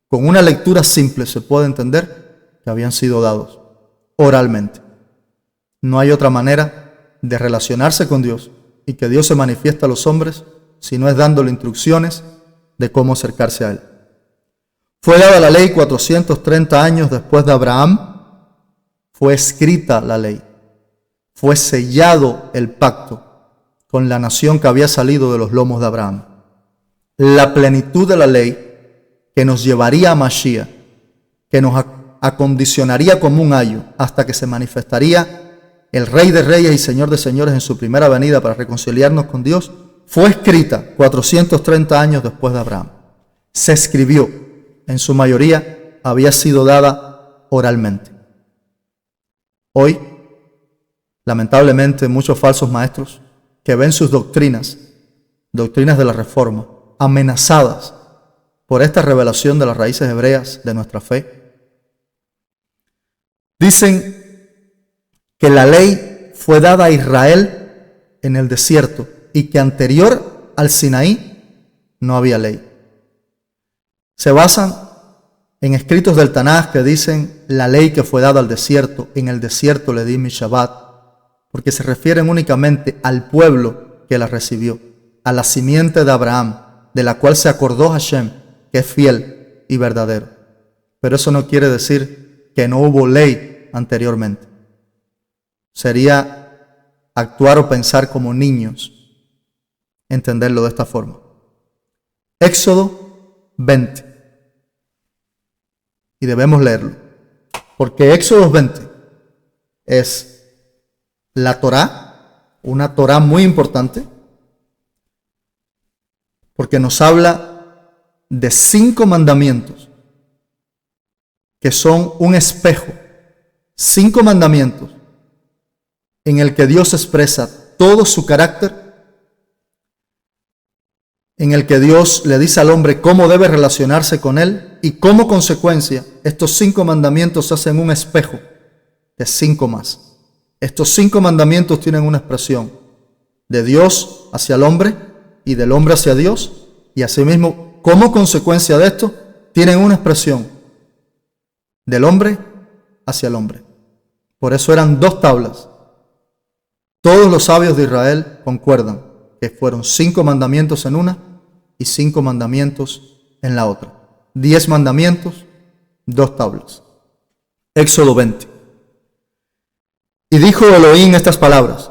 con una lectura simple se puede entender que habían sido dados oralmente. No hay otra manera de relacionarse con Dios y que Dios se manifieste a los hombres si no es dándole instrucciones de cómo acercarse a Él. Fue dada la ley 430 años después de Abraham. Fue escrita la ley. Fue sellado el pacto con la nación que había salido de los lomos de Abraham. La plenitud de la ley que nos llevaría a Mashiach, que nos acondicionaría como un ayo hasta que se manifestaría el Rey de Reyes y Señor de Señores en su primera venida para reconciliarnos con Dios, fue escrita 430 años después de Abraham. Se escribió, en su mayoría había sido dada oralmente. Hoy, lamentablemente, muchos falsos maestros que ven sus doctrinas de la Reforma, amenazadas por esta revelación de las raíces hebreas de nuestra fe, dicen que la ley fue dada a Israel en el desierto y que anterior al Sinaí no había ley. Se basan en escritos del Tanaj que dicen la ley que fue dada al desierto, en el desierto le di mi Shabbat, porque se refieren únicamente al pueblo que la recibió, a la simiente de Abraham, de la cual se acordó Hashem, que es fiel y verdadero. Pero eso no quiere decir que no hubo ley anteriormente. Sería actuar o pensar como niños, entenderlo de esta forma. Éxodo 20. Y debemos leerlo, porque Éxodo 20 es la Torá, una Torá muy importante, porque nos habla de 5 mandamientos que son un espejo, 5 mandamientos en el que Dios expresa todo su carácter, en el que Dios le dice al hombre cómo debe relacionarse con él y como consecuencia estos 5 mandamientos hacen un espejo de 5 más. Estos 5 mandamientos tienen una expresión de Dios hacia el hombre y del hombre hacia Dios, y asimismo como consecuencia de esto tienen una expresión del hombre hacia el hombre. Por eso eran 2 tablas. Todos los sabios de Israel concuerdan que fueron 5 mandamientos en una y 5 mandamientos en la otra. 10 mandamientos, 2 tablas. Éxodo 20. Y dijo Elohim estas palabras: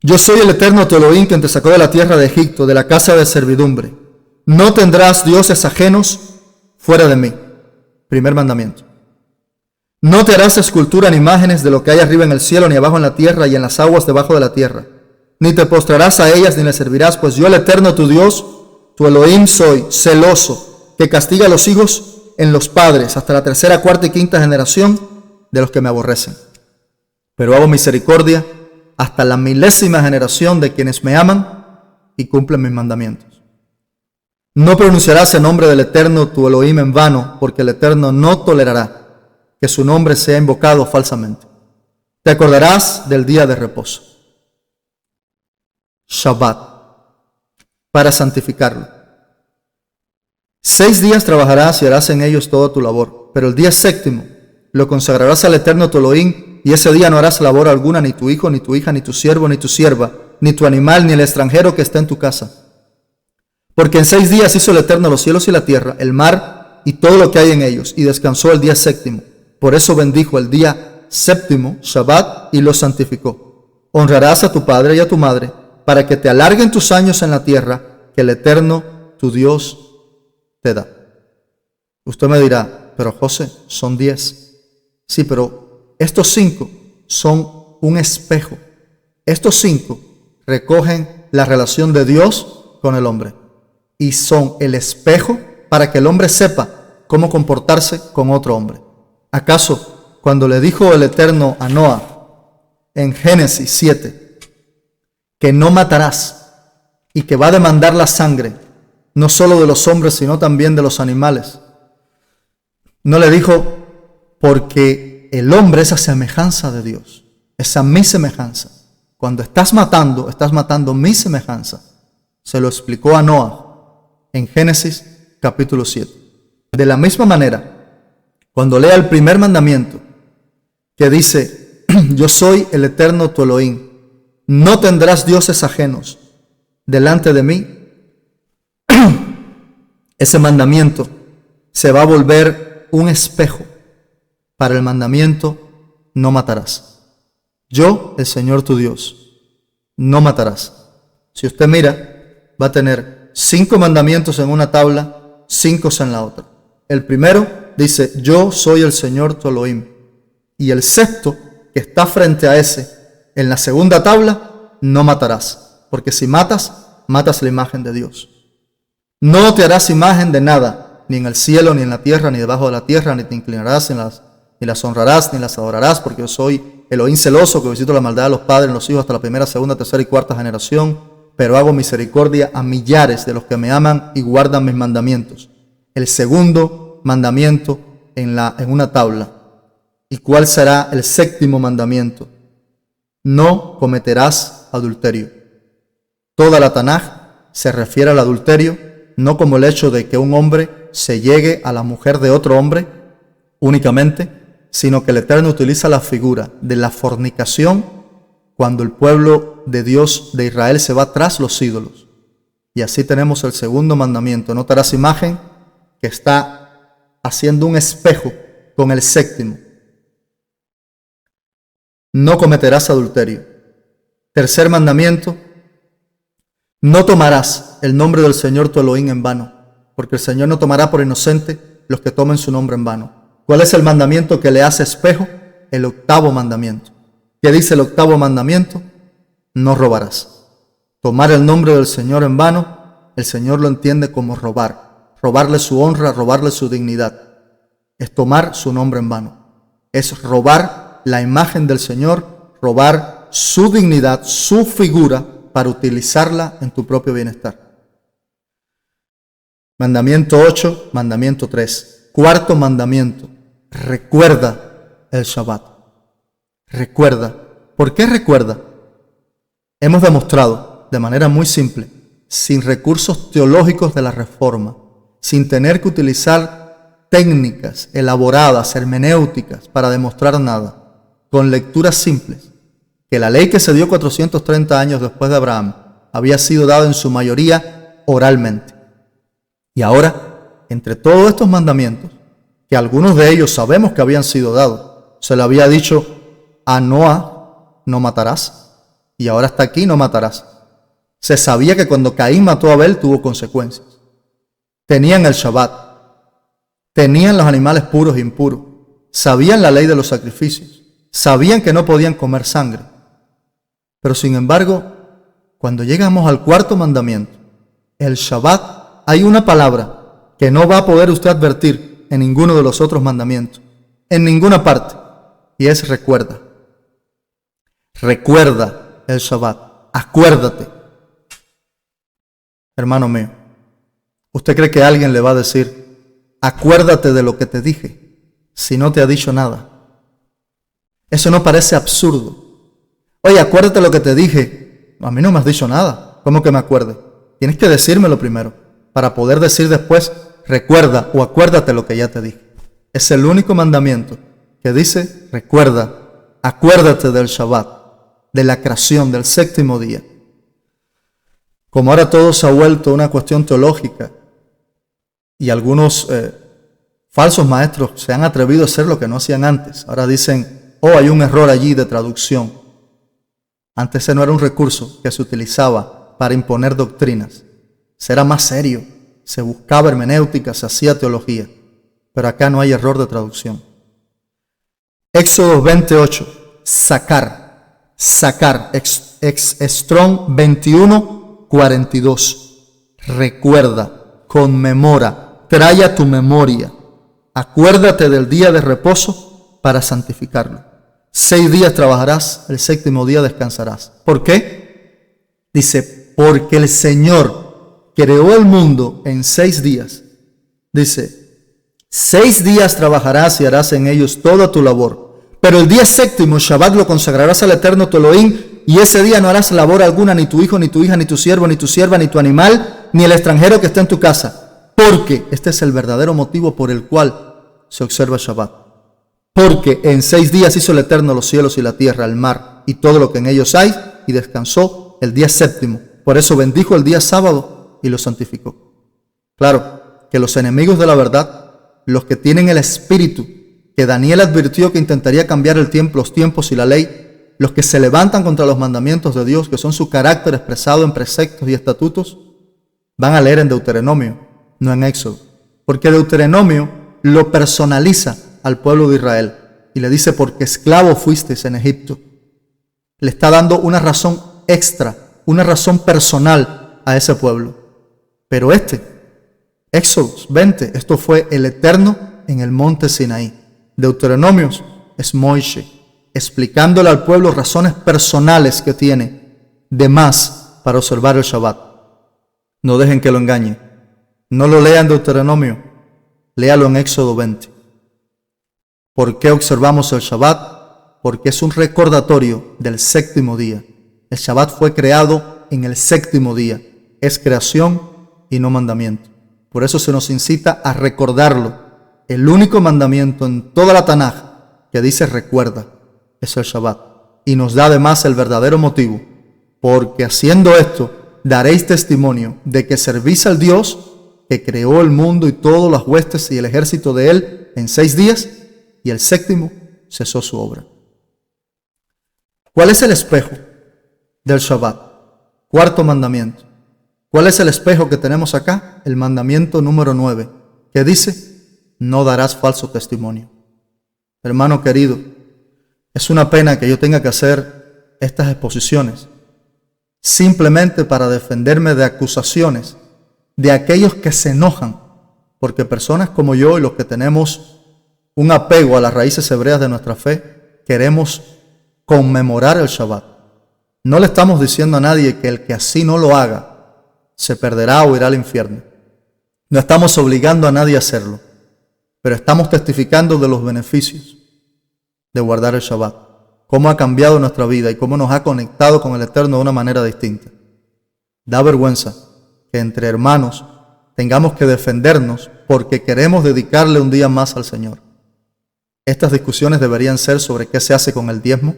Yo soy el eterno tu Elohim, quien te sacó de la tierra de Egipto, de la casa de servidumbre. No tendrás dioses ajenos fuera de mí. Primer mandamiento. No te harás escultura ni imágenes de lo que hay arriba en el cielo, ni abajo en la tierra, y en las aguas debajo de la tierra. Ni te postrarás a ellas, ni les servirás, pues yo el eterno tu Dios, tu Elohim soy, celoso, que castiga a los hijos en los padres, hasta la 3ª, 4ª y 5ª generación de los que me aborrecen. Pero hago misericordia hasta la 1000ª generación de quienes me aman y cumplen mis mandamientos. No pronunciarás el nombre del eterno tu Elohim en vano, porque el eterno no tolerará que su nombre sea invocado falsamente. Te acordarás del día de reposo, Shabbat, para santificarlo. 6 días trabajarás y harás en ellos toda tu labor, pero el día 7º lo consagrarás al eterno tu Elohim, y ese día no harás labor alguna, ni tu hijo, ni tu hija, ni tu siervo, ni tu sierva, ni tu animal, ni el extranjero que está en tu casa. Porque en 6 días hizo el eterno los cielos y la tierra, el mar y todo lo que hay en ellos, y descansó el día 7º. Por eso bendijo el día 7º, Shabbat, y lo santificó. Honrarás a tu padre y a tu madre, para que te alarguen tus años en la tierra que el eterno tu Dios te da. Usted me dirá, pero José, son 10. Sí, pero estos 5 son un espejo. Estos 5 recogen la relación de Dios con el hombre y son el espejo para que el hombre sepa cómo comportarse con otro hombre. ¿Acaso cuando le dijo el Eterno a Noa en Génesis 7 que no matarás y que va a demandar la sangre no solo de los hombres sino también de los animales, no le dijo porque el hombre es a semejanza de Dios, es a mi semejanza? Cuando estás matando mi semejanza. Se lo explicó a Noa en Génesis capítulo 7. De la misma manera, cuando lea el primer mandamiento que dice, yo soy el eterno tu Elohim, no tendrás dioses ajenos delante de mí, ese mandamiento se va a volver un espejo para el mandamiento, no matarás. Yo, el Señor tu Dios, no matarás. Si usted mira, va a tener 5 mandamientos en una tabla, 5 en la otra. El primero dice, yo soy el Señor tu Elohim. Y el 6º, que está frente a ese, en la segunda tabla, no matarás. Porque si matas, matas la imagen de Dios. No te harás imagen de nada, ni en el cielo, ni en la tierra, ni debajo de la tierra, ni te inclinarás, ni las honrarás, ni las adorarás, porque yo soy Elohim celoso, que visito la maldad de los padres en los hijos hasta la primera, segunda, tercera y cuarta generación, pero hago misericordia a millares de los que me aman y guardan mis mandamientos. El segundo mandamiento en una tabla. ¿Y cuál será el séptimo mandamiento? No cometerás adulterio. Toda la Tanaj se refiere al adulterio, no como el hecho de que un hombre se llegue a la mujer de otro hombre únicamente, sino que el Eterno utiliza la figura de la fornicación cuando el pueblo de Dios de Israel se va tras los ídolos. Y así tenemos el segundo mandamiento. No te harás imagen, que está haciendo un espejo con el séptimo. No cometerás adulterio. Tercer mandamiento: no tomarás el nombre del Señor tu Elohim en vano, porque el Señor no tomará por inocente los que tomen su nombre en vano. ¿Cuál es el mandamiento que le hace espejo? El octavo mandamiento. ¿Qué dice el octavo mandamiento? No robarás. Tomar el nombre del Señor en vano, el Señor lo entiende como robar. Robarle su honra, robarle su dignidad. Es tomar su nombre en vano. Es robar la imagen del Señor, robar su dignidad, su figura, para utilizarla en tu propio bienestar. Mandamiento 8, mandamiento 3. Cuarto mandamiento: recuerda el Shabbat. Recuerda. ¿Por qué recuerda? Hemos demostrado de manera muy simple, sin recursos teológicos de la Reforma, sin tener que utilizar técnicas elaboradas, hermenéuticas, para demostrar nada, con lecturas simples, que la ley que se dio 430 años después de Abraham había sido dada en su mayoría oralmente. Y ahora, entre todos estos mandamientos, que algunos de ellos sabemos que habían sido dados, se le había dicho a Noah: no matarás, y ahora está aquí: no matarás. Se sabía que cuando Caín mató a Abel tuvo consecuencias. Tenían el Shabbat, tenían los animales puros e impuros, sabían la ley de los sacrificios, sabían que no podían comer sangre. Pero sin embargo, cuando llegamos al cuarto mandamiento, el Shabbat, hay una palabra que no va a poder usted advertir en ninguno de los otros mandamientos, en ninguna parte, y es recuerda. Recuerda el Shabbat, acuérdate. Hermano mío, ¿usted cree que alguien le va a decir: acuérdate de lo que te dije, si no te ha dicho nada? Eso no parece absurdo. Oye, acuérdate lo que te dije. A mí no me has dicho nada. ¿Cómo que me acuerde? Tienes que decírmelo primero, para poder decir después: recuerda o acuérdate lo que ya te dije. Es el único mandamiento que dice: recuerda, acuérdate del Shabbat, de la creación, del séptimo día. Como ahora todo se ha vuelto una cuestión teológica y algunos falsos maestros se han atrevido a hacer lo que no hacían antes. Ahora dicen: oh, hay un error allí de traducción. Antes ese no era un recurso que se utilizaba para imponer doctrinas. Se era más serio, se buscaba hermenéutica, se hacía teología. Pero acá no hay error de traducción. Éxodo 28, sacar, Strong 21, 42. Recuerda, conmemora, trae a tu memoria. Acuérdate del día de reposo para santificarlo. 6 días trabajarás, el séptimo día descansarás. ¿Por qué? Dice: porque el Señor creó el mundo en 6 días. Dice: 6 días trabajarás y harás en ellos toda tu labor. Pero el día séptimo, Shabbat, lo consagrarás al Eterno tu Elohim, y ese día no harás labor alguna, ni tu hijo, ni tu hija, ni tu siervo, ni tu sierva, ni tu animal, ni el extranjero que esté en tu casa. Porque este es el verdadero motivo por el cual se observa Shabbat. Porque en 6 días hizo el Eterno los cielos y la tierra, el mar y todo lo que en ellos hay, y descansó el día séptimo. Por eso bendijo el día sábado y lo santificó. Claro que los enemigos de la verdad, los que tienen el espíritu que Daniel advirtió que intentaría cambiar el tiempo, los tiempos y la ley, los que se levantan contra los mandamientos de Dios, que son su carácter expresado en preceptos y estatutos, van a leer en Deuteronomio, no en Éxodo. Porque Deuteronomio lo personaliza al pueblo de Israel y le dice: porque esclavo fuisteis en Egipto. Le está dando una razón extra, una razón personal a ese pueblo. Pero Éxodos 20, esto fue el Eterno en el monte Sinaí. Deuteronomios es Moisés, explicándole al pueblo razones personales que tiene de más para observar el Shabbat. No dejen que lo engañen. No lo lean en Deuteronomio, léalo en Éxodo 20. ¿Por qué observamos el Shabbat? Porque es un recordatorio del séptimo día. El Shabbat fue creado en el séptimo día. Es creación y no mandamiento. Por eso se nos incita a recordarlo. El único mandamiento en toda la Tanaj que dice recuerda es el Shabbat. Y nos da además el verdadero motivo. Porque haciendo esto daréis testimonio de que servís al Dios que creó el mundo y todas las huestes y el ejército de él en 6 días, y el séptimo cesó su obra. ¿Cuál es el espejo del Shabbat? Cuarto mandamiento. ¿Cuál es el espejo que tenemos acá? El mandamiento número 9, que dice, no darás falso testimonio. Hermano querido, es una pena que yo tenga que hacer estas exposiciones simplemente para defenderme de acusaciones de aquellos que se enojan, porque personas como yo y los que tenemos un apego a las raíces hebreas de nuestra fe, queremos conmemorar el Shabbat. No le estamos diciendo a nadie que el que así no lo haga se perderá o irá al infierno. No estamos obligando a nadie a hacerlo, pero estamos testificando de los beneficios de guardar el Shabbat, cómo ha cambiado nuestra vida y cómo nos ha conectado con el Eterno de una manera distinta. Da vergüenza que entre hermanos tengamos que defendernos porque queremos dedicarle un día más al Señor. Estas discusiones deberían ser sobre qué se hace con el diezmo.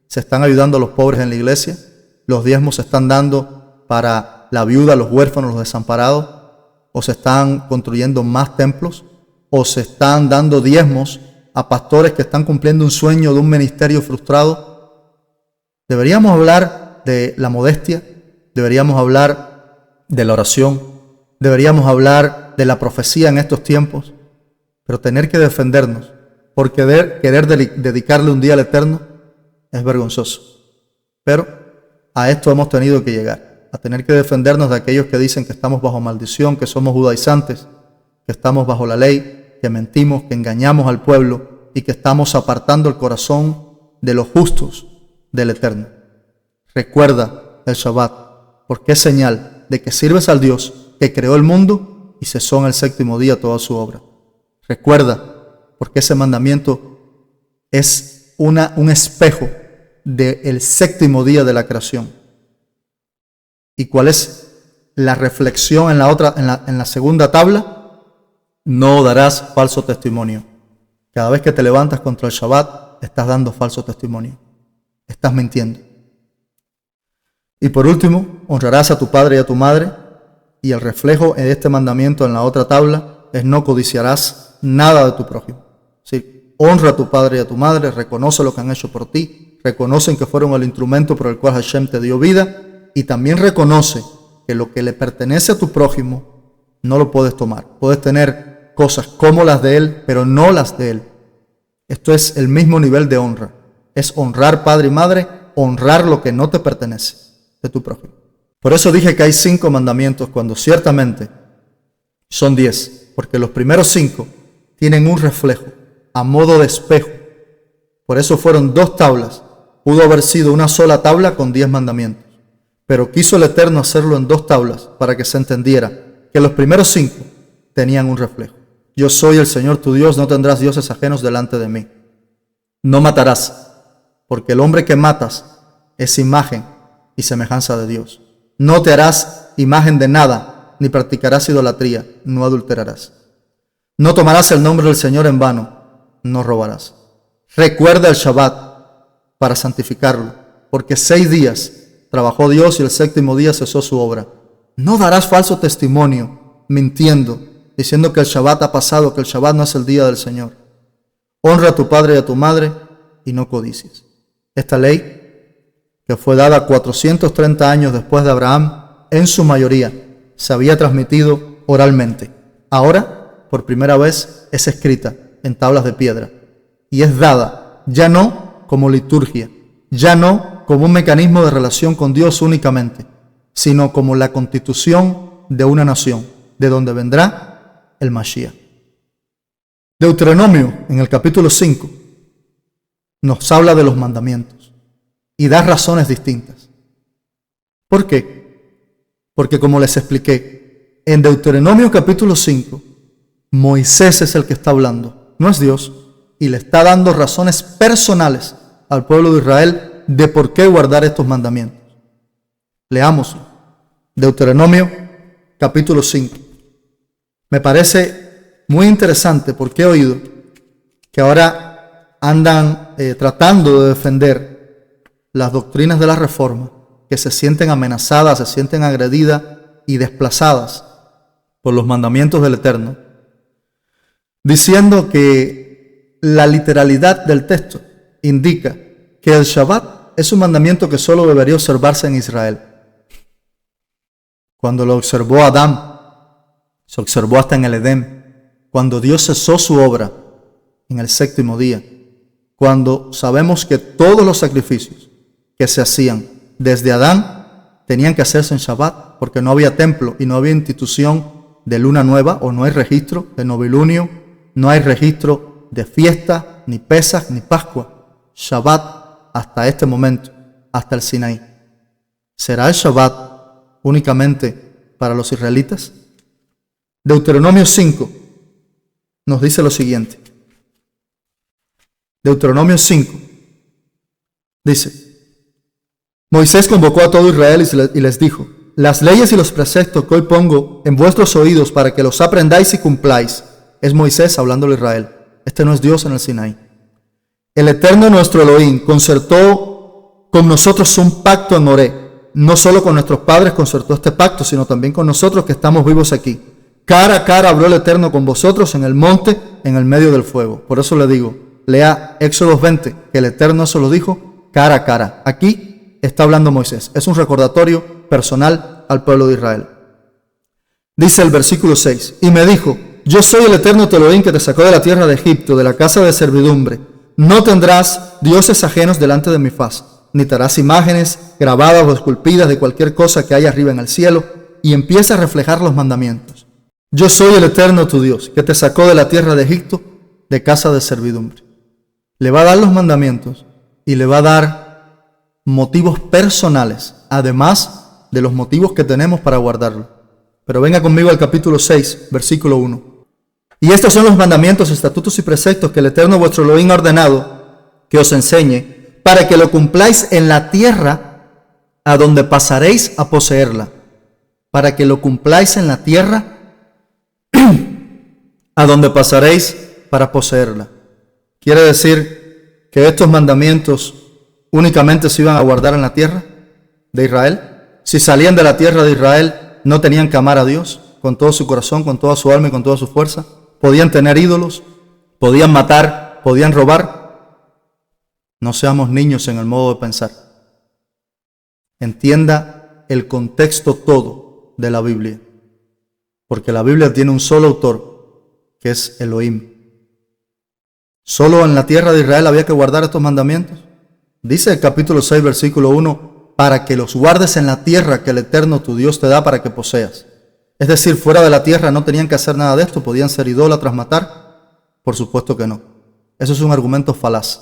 ¿Se están ayudando a los pobres en la iglesia? ¿Los diezmos se están dando para la viuda, los huérfanos, los desamparados? ¿O se están construyendo más templos? ¿O se están dando diezmos a pastores que están cumpliendo un sueño de un ministerio frustrado? Deberíamos hablar de la modestia, deberíamos hablar de la oración, deberíamos hablar de la profecía en estos tiempos, pero tener que defendernos por querer dedicarle un día al Eterno es vergonzoso. Pero a esto hemos tenido que llegar, a tener que defendernos de aquellos que dicen que estamos bajo maldición, que somos judaizantes, que estamos bajo la ley, que mentimos, que engañamos al pueblo y que estamos apartando el corazón de los justos del Eterno. Recuerda el Shabbat, porque es señal de que sirves al Dios que creó el mundo y cesó en el séptimo día toda su obra. Recuerda, porque ese mandamiento es un espejo del séptimo día de la creación. ¿Y cuál es la reflexión en la segunda tabla? No darás falso testimonio. Cada vez que te levantas contra el Shabbat, estás dando falso testimonio. Estás mintiendo. Y por último, honrarás a tu padre y a tu madre, y el reflejo de este mandamiento en la otra tabla es no codiciarás nada de tu prójimo. Sí, honra a tu padre y a tu madre, reconoce lo que han hecho por ti, reconocen que fueron el instrumento por el cual Hashem te dio vida, y también reconoce que lo que le pertenece a tu prójimo no lo puedes tomar. Puedes tener cosas como las de él, pero no las de él. Esto es el mismo nivel de honra. Es honrar padre y madre, honrar lo que no te pertenece de tu prójimo. Por eso dije que hay 5 mandamientos cuando ciertamente son 10, porque los primeros 5 tienen un reflejo a modo de espejo. Por eso fueron 2 tablas. Pudo haber sido una sola tabla con 10 mandamientos, pero quiso el Eterno hacerlo en 2 tablas para que se entendiera que los primeros 5 tenían un reflejo. Yo soy el Señor tu Dios, no tendrás dioses ajenos delante de mí. No matarás, porque el hombre que matas es imagen y semejanza de Dios. No te harás imagen de nada, ni practicarás idolatría, no adulterarás. No tomarás el nombre del Señor en vano, no robarás. Recuerda el Shabbat para santificarlo, porque 6 días trabajó Dios y el séptimo día cesó su obra. No darás falso testimonio, mintiendo, diciendo que el Shabbat ha pasado, que el Shabbat no es el día del Señor. Honra a tu padre y a tu madre y no codicies. Esta ley, que fue dada 430 años después de Abraham, en su mayoría se había transmitido oralmente. Ahora, por primera vez, es escrita en tablas de piedra y es dada ya no como liturgia, ya no como un mecanismo de relación con Dios únicamente, sino como la constitución de una nación, de donde vendrá el Mashiach. Deuteronomio, en el capítulo 5, nos habla de los mandamientos y da razones distintas. ¿Por qué? Porque como les expliqué, en Deuteronomio capítulo 5, Moisés es el que está hablando, no es Dios, y le está dando razones personales al pueblo de Israel de por qué guardar estos mandamientos. Leámoslo. Deuteronomio capítulo 5. Me parece muy interesante porque he oído que ahora andan tratando de defender las doctrinas de la Reforma, que se sienten amenazadas, se sienten agredidas y desplazadas por los mandamientos del Eterno, diciendo que la literalidad del texto indica que el Shabbat es un mandamiento que solo debería observarse en Israel. Cuando lo observó Adán, se observó hasta en el Edén, cuando Dios cesó su obra en el séptimo día, cuando sabemos que todos los sacrificios que se hacían desde Adán tenían que hacerse en Shabbat, porque no había templo y no había institución de luna nueva, o no hay registro de novilunio, no hay registro de fiesta, ni Pesaj, ni Pascua. Shabbat hasta este momento, hasta el Sinaí. ¿Será el Shabbat únicamente para los israelitas? Deuteronomio 5 nos dice lo siguiente. Deuteronomio 5 dice: Moisés convocó a todo Israel y les dijo: las leyes y los preceptos que hoy pongo en vuestros oídos para que los aprendáis y cumpláis. Es Moisés hablándole a Israel. Este no es Dios en el Sinaí. El Eterno nuestro Elohim concertó con nosotros un pacto en Horé. No solo con nuestros padres concertó este pacto, sino también con nosotros que estamos vivos aquí. Cara a cara habló el Eterno con vosotros en el monte, en el medio del fuego. Por eso le digo, lea Éxodo 20, que el Eterno eso lo dijo cara a cara. Aquí está hablando Moisés. Es un recordatorio personal al pueblo de Israel. Dice el versículo 6, y me dijo: yo soy el Eterno tu Elohim que te sacó de la tierra de Egipto, de la casa de servidumbre. No tendrás dioses ajenos delante de mi faz, ni te harás imágenes grabadas o esculpidas de cualquier cosa que haya arriba en el cielo, y empieza a reflejar los mandamientos. Yo soy el Eterno tu Dios, que te sacó de la tierra de Egipto, de casa de servidumbre. Le va a dar los mandamientos y le va a dar motivos personales, además de los motivos que tenemos para guardarlo. Pero venga conmigo al capítulo 6, versículo 1. Y estos son los mandamientos, estatutos y preceptos que el Eterno vuestro Elohim ha ordenado que os enseñe, para que lo cumpláis en la tierra a donde pasaréis a poseerla. Para que lo cumpláis en la tierra a donde pasaréis para poseerla. Quiere decir que estos mandamientos únicamente se iban a guardar en la tierra de Israel. Si salían de la tierra de Israel, no tenían que amar a Dios con todo su corazón, con toda su alma y con toda su fuerza. Podían tener ídolos, podían matar, podían robar. No seamos niños en el modo de pensar. Entienda el contexto todo de la Biblia, porque la Biblia tiene un solo autor, que es Elohim. Solo en la tierra de Israel había que guardar estos mandamientos. Dice el capítulo 6, versículo 1, para que los guardes en la tierra que el Eterno tu Dios te da para que poseas. Es decir, fuera de la tierra no tenían que hacer nada de esto, podían ser idólatras, matar. Por supuesto que no. Eso es un argumento falaz.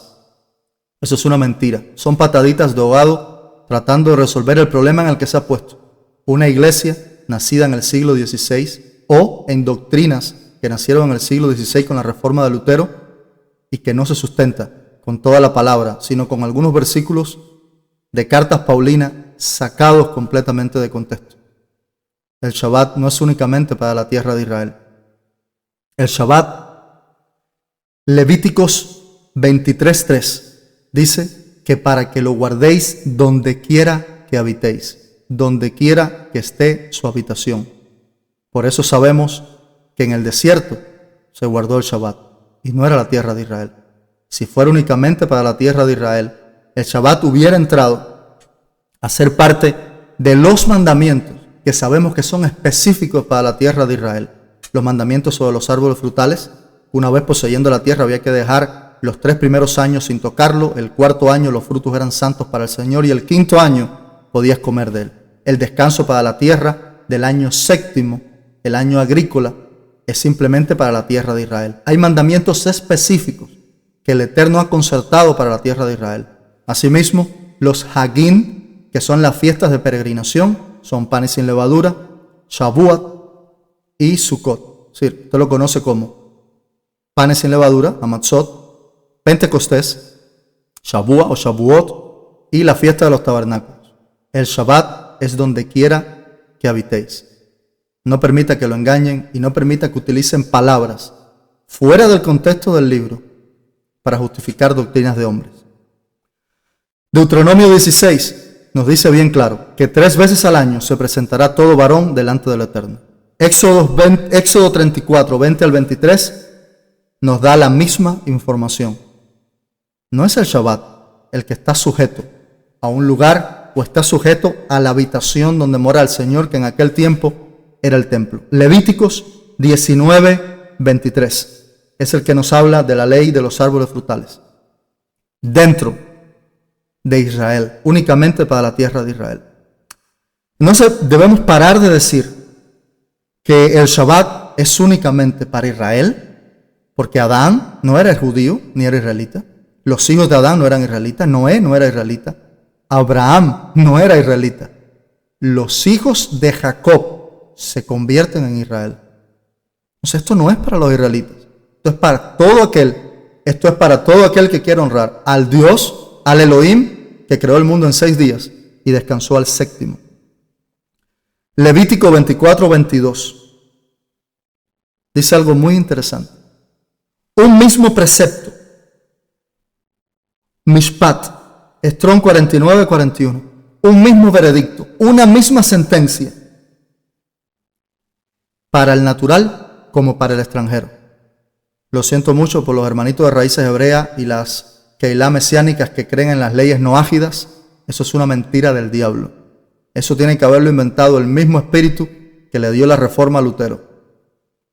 Eso es una mentira. Son pataditas de ahogado tratando de resolver el problema en el que se ha puesto. Una iglesia nacida en el siglo XVI o en doctrinas que nacieron en el siglo XVI con la reforma de Lutero y que no se sustenta con toda la palabra, sino con algunos versículos de cartas paulinas sacados completamente de contexto. El Shabbat no es únicamente para la tierra de Israel. El Shabbat, Levíticos 23:3, dice que para que lo guardéis donde quiera que habitéis, donde quiera que esté su habitación. Por eso sabemos que en el desierto se guardó el Shabbat y no era la tierra de Israel. Si fuera únicamente para la tierra de Israel, el Shabbat hubiera entrado a ser parte de los mandamientos que sabemos que son específicos para la tierra de Israel. Los mandamientos sobre los árboles frutales. Una vez poseyendo la tierra había que dejar los 3 primeros años sin tocarlo. El 4º año los frutos eran santos para el Señor y el 5º año podías comer de él. El descanso para la tierra del año 7º, el año agrícola, es simplemente para la tierra de Israel. Hay mandamientos específicos que el Eterno ha concertado para la tierra de Israel. Asimismo, los Hagim, que son las fiestas de peregrinación, son panes sin levadura, Shavuot y Sukkot. Sí, usted lo conoce como panes sin levadura, Hamatzot, Pentecostés, Shavuot o Shavuot y la fiesta de los tabernáculos. El Shabbat es donde quiera que habitéis. No permita que lo engañen y no permita que utilicen palabras fuera del contexto del libro para justificar doctrinas de hombres. Deuteronomio 16 nos dice bien claro que 3 veces al año se presentará todo varón delante del Eterno. Éxodo 34, 20 al 23 nos da la misma información. No es el Shabbat el que está sujeto a un lugar o está sujeto a la habitación donde mora el Señor, que en aquel tiempo era el templo. Levíticos 19, 23 es el que nos habla de la ley de los árboles frutales. Dentro de Israel, únicamente para la tierra de Israel. Entonces debemos parar de decir que el Shabbat es únicamente para Israel, porque Adán no era judío ni era israelita. Los hijos de Adán no eran israelitas. Noé no era israelita. Abraham no era israelita. Los hijos de Jacob se convierten en Israel. Entonces esto no es para los israelitas. Esto es para todo aquel que quiere honrar al Dios, al Elohim, que creó el mundo en 6 días y descansó al 7º. Levítico 24, 22 dice algo muy interesante. Un mismo precepto, Mishpat, Strong 49, 41, un mismo veredicto, una misma sentencia para el natural como para el extranjero. Lo siento mucho por los hermanitos de raíces hebreas y las Keilah mesiánicas que creen en las leyes noágidas. Eso es una mentira del diablo. Eso tiene que haberlo inventado el mismo espíritu que le dio la reforma a Lutero.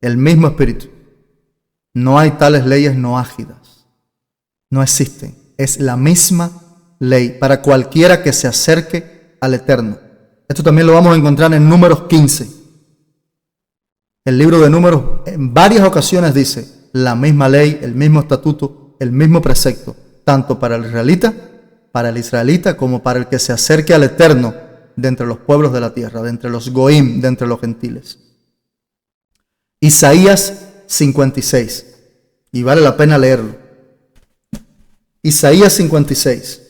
El mismo espíritu. No hay tales leyes noágidas. No existen. Es la misma ley para cualquiera que se acerque al Eterno. Esto también lo vamos a encontrar en Números 15. El libro de Números en varias ocasiones dice la misma ley, el mismo estatuto, el mismo precepto, tanto para el israelita como para el que se acerque al Eterno de entre los pueblos de la tierra, de entre los goim, de entre los gentiles. Isaías 56, y vale la pena leerlo. Isaías 56,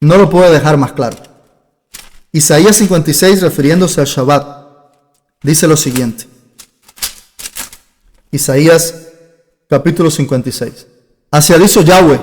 no lo puedo dejar más claro. Isaías 56, refiriéndose al Shabbat, dice lo siguiente. Isaías capítulo 56. Así ha dicho Yahweh,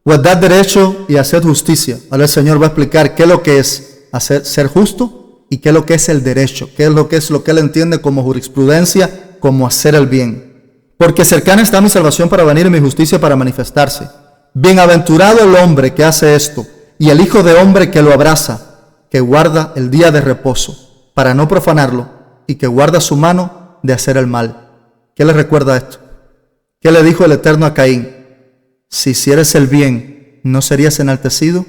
guardad derecho y haced justicia. Ahora el Señor va a explicar qué es lo que es ser justo y qué es lo que es el derecho, qué es lo que él entiende como jurisprudencia, como hacer el bien. Porque cercana está mi salvación para venir y mi justicia para manifestarse. Bienaventurado el hombre que hace esto y el hijo de hombre que lo abraza, que guarda el día de reposo para no profanarlo y que guarda su mano de hacer el mal. ¿Qué le recuerda esto? ¿Qué le dijo el Eterno a Caín? Si hicieres el bien, ¿no serías enaltecido?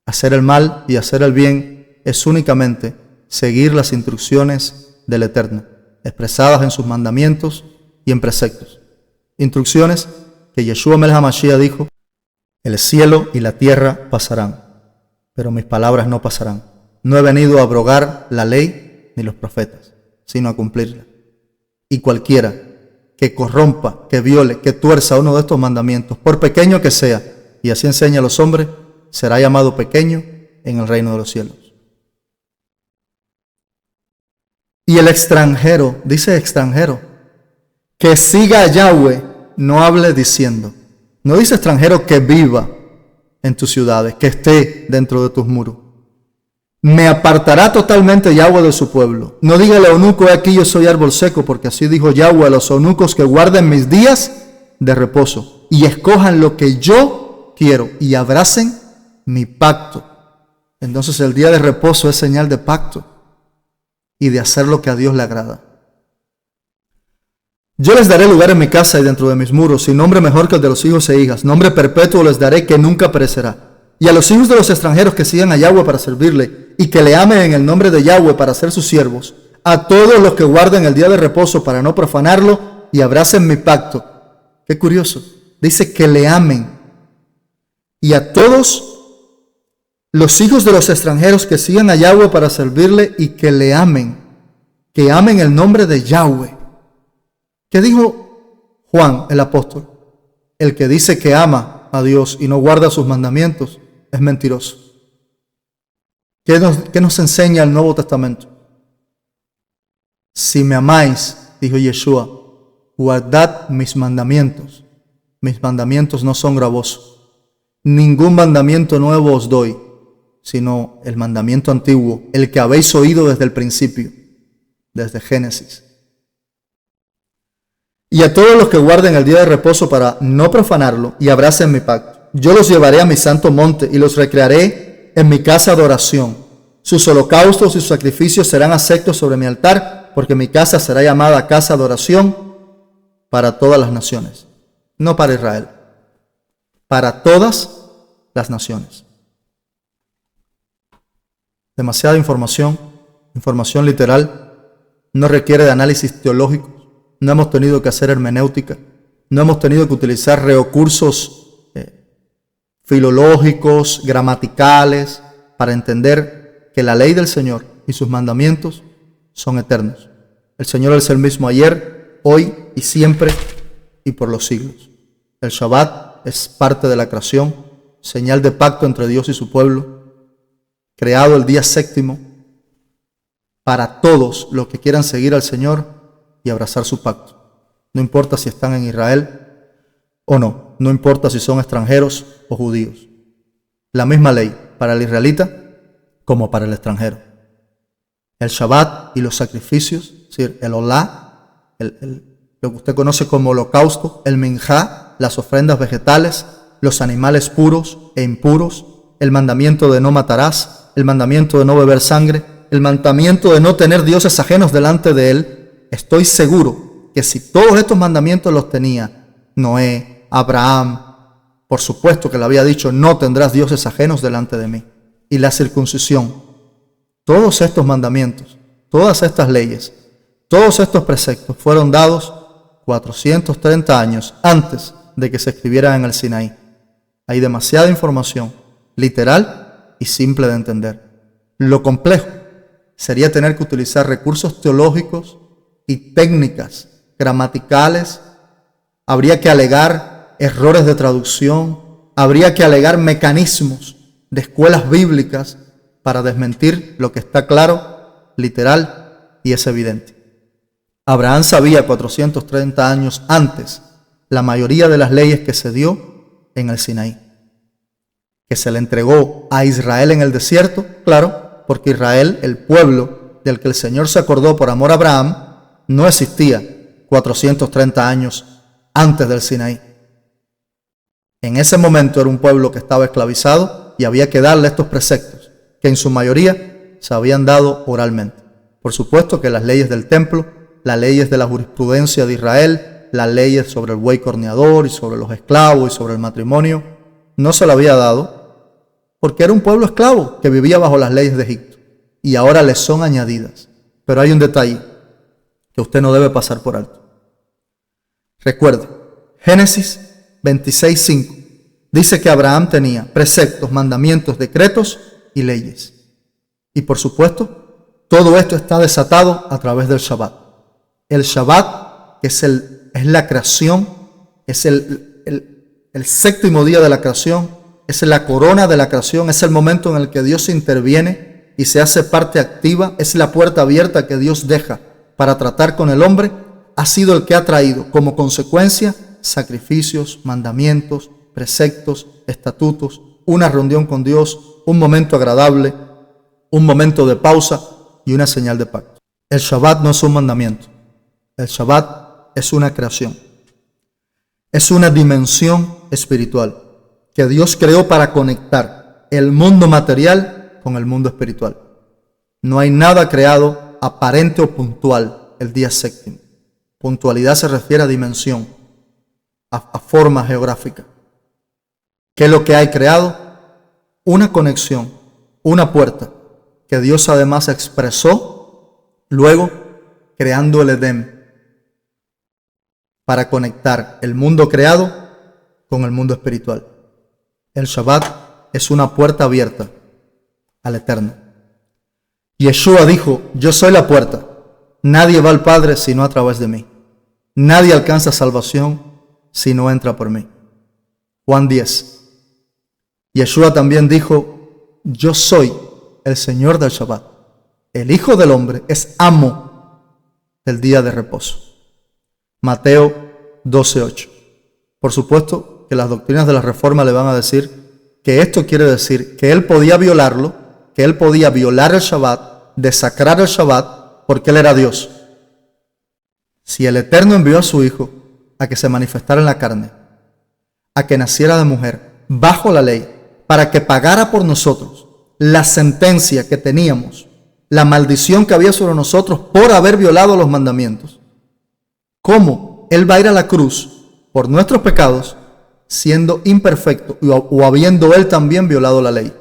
Hacer el mal y hacer el bien es únicamente seguir las instrucciones del Eterno, expresadas en sus mandamientos y en preceptos. Instrucciones que Yeshua Melech HaMashiach dijo: el cielo y la tierra pasarán, pero mis palabras no pasarán. No he venido a abrogar la ley ni los profetas, sino a cumplirla. Y cualquiera que corrompa, que viole, que tuerza uno de estos mandamientos, por pequeño que sea, y así enseña a los hombres, será llamado pequeño en el reino de los cielos. Y el extranjero, dice extranjero, que siga a Yahweh, no hable diciendo. No dice extranjero que viva en tus ciudades, que esté dentro de tus muros. Me apartará totalmente Yahweh de su pueblo. No diga al eunuco, he aquí yo soy árbol seco, porque así dijo Yahweh a los eunucos que guarden mis días de reposo y escojan lo que yo quiero y abracen mi pacto. Entonces el día de reposo es señal de pacto y de hacer lo que a Dios le agrada. Yo les daré lugar en mi casa y dentro de mis muros, y nombre mejor que el de los hijos e hijas. Nombre perpetuo les daré que nunca perecerá. Y a los hijos de los extranjeros que sigan a Yahweh para servirle y que le amen en el nombre de Yahweh para ser sus siervos, a todos los que guarden el día de reposo para no profanarlo y abracen mi pacto. Qué curioso. Dice que le amen. Y a todos los hijos de los extranjeros que sigan a Yahweh para servirle y que le amen. Que amen el nombre de Yahweh. ¿Qué dijo Juan el apóstol? El que dice que ama a Dios y no guarda sus mandamientos es mentiroso. ¿Qué nos enseña el Nuevo Testamento? Si me amáis, dijo Yeshua, guardad mis mandamientos. Mis mandamientos no son gravosos. Ningún mandamiento nuevo os doy, sino el mandamiento antiguo, el que habéis oído desde el principio, desde Génesis. Y a todos los que guarden el día de reposo para no profanarlo y abracen mi pacto, yo los llevaré a mi santo monte y los recrearé en mi casa de oración. Sus holocaustos y sus sacrificios serán aceptos sobre mi altar, porque mi casa será llamada casa de oración para todas las naciones. No para Israel, para todas las naciones. Demasiada información literal, no requiere de análisis teológico, no hemos tenido que hacer hermenéutica, no hemos tenido que utilizar recursos filológicos, gramaticales, para entender que la ley del Señor y sus mandamientos son eternos. El Señor es el mismo ayer, hoy y siempre y por los siglos. El Shabbat es parte de la creación, señal de pacto entre Dios y su pueblo, creado el día séptimo para todos los que quieran seguir al Señor y abrazar su pacto. No importa si están en Israel o no, no importa si son extranjeros o judíos. La misma ley para el israelita como para el extranjero. El Shabbat y los sacrificios, es decir, el Olá, lo que usted conoce como holocausto, el Minjá, las ofrendas vegetales, los animales puros e impuros, el mandamiento de no matarás, el mandamiento de no beber sangre, el mandamiento de no tener dioses ajenos delante de él. Estoy seguro que si todos estos mandamientos los tenía Noé, Abraham, por supuesto que le había dicho, no tendrás dioses ajenos delante de mí. Y la circuncisión, todos estos mandamientos, todas estas leyes, todos estos preceptos fueron dados 430 años antes de que se escribiera en el Sinaí. Hay demasiada información, literal y simple de entender. Lo complejo sería tener que utilizar recursos teológicos y técnicas gramaticales. Habría que alegar errores de traducción, habría que alegar mecanismos de escuelas bíblicas para desmentir lo que está claro, literal y es evidente. Abraham sabía 430 años antes la mayoría de las leyes que se dio en el Sinaí, que se le entregó a Israel en el desierto, claro, porque Israel, el pueblo del que el Señor se acordó por amor a Abraham, no existía 430 años antes del Sinaí. En ese momento era un pueblo que estaba esclavizado y había que darle estos preceptos, que en su mayoría se habían dado oralmente. Por supuesto que las leyes del templo, las leyes de la jurisprudencia de Israel, las leyes sobre el buey corneador y sobre los esclavos y sobre el matrimonio, no se le había dado porque era un pueblo esclavo que vivía bajo las leyes de Egipto y ahora les son añadidas. Pero hay un detalle que usted no debe pasar por alto. Recuerde, Génesis 26:5 dice que Abraham tenía preceptos, mandamientos, decretos y leyes. Y por supuesto, todo esto está desatado a través del Shabbat. El Shabbat es la creación, es el séptimo día de la creación, es la corona de la creación, es el momento en el que Dios interviene y se hace parte activa, es la puerta abierta que Dios deja para tratar con el hombre. Ha sido el que ha traído como consecuencia sacrificios, mandamientos, preceptos, estatutos, una reunión con Dios, un momento agradable, un momento de pausa y una señal de pacto. El Shabbat no es un mandamiento. El Shabbat es una creación. Es una dimensión espiritual que Dios creó para conectar el mundo material con el mundo espiritual. No hay nada creado aparente o puntual el día séptimo. Puntualidad se refiere a dimensión, a forma geográfica. ¿Qué es lo que hay creado? Una conexión, una puerta que Dios además expresó luego creando el Edén para conectar el mundo creado con el mundo espiritual. El Shabbat es una puerta abierta al Eterno. Yeshua dijo: yo soy la puerta. Nadie va al Padre sino a través de mí. Nadie alcanza salvación si no entra por mí. Juan 10. Yeshua también dijo: yo soy el Señor del Shabbat. El Hijo del Hombre es amo del día de reposo. Mateo 12:8. Por supuesto que las doctrinas de la Reforma le van a decir que esto quiere decir que él podía violarlo, que él podía violar el Shabbat, desacrar el Shabbat, porque él era Dios. Si el Eterno envió a su Hijo a que se manifestara en la carne, a que naciera de mujer, bajo la ley, para que pagara por nosotros la sentencia que teníamos, la maldición que había sobre nosotros por haber violado los mandamientos, ¿cómo él va a ir a la cruz por nuestros pecados siendo imperfecto o habiendo él también violado la ley?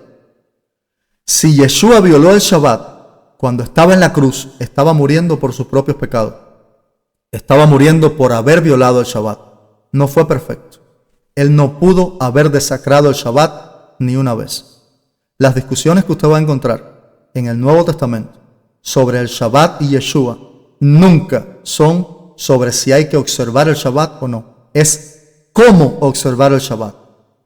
Si Yeshua violó el Shabbat cuando estaba en la cruz, estaba muriendo por sus propios pecados. Estaba muriendo por haber violado el Shabbat. No fue perfecto. Él no pudo haber desacrado el Shabbat ni una vez. Las discusiones que usted va a encontrar en el Nuevo Testamento sobre el Shabbat y Yeshua nunca son sobre si hay que observar el Shabbat o no. Es cómo observar el Shabbat.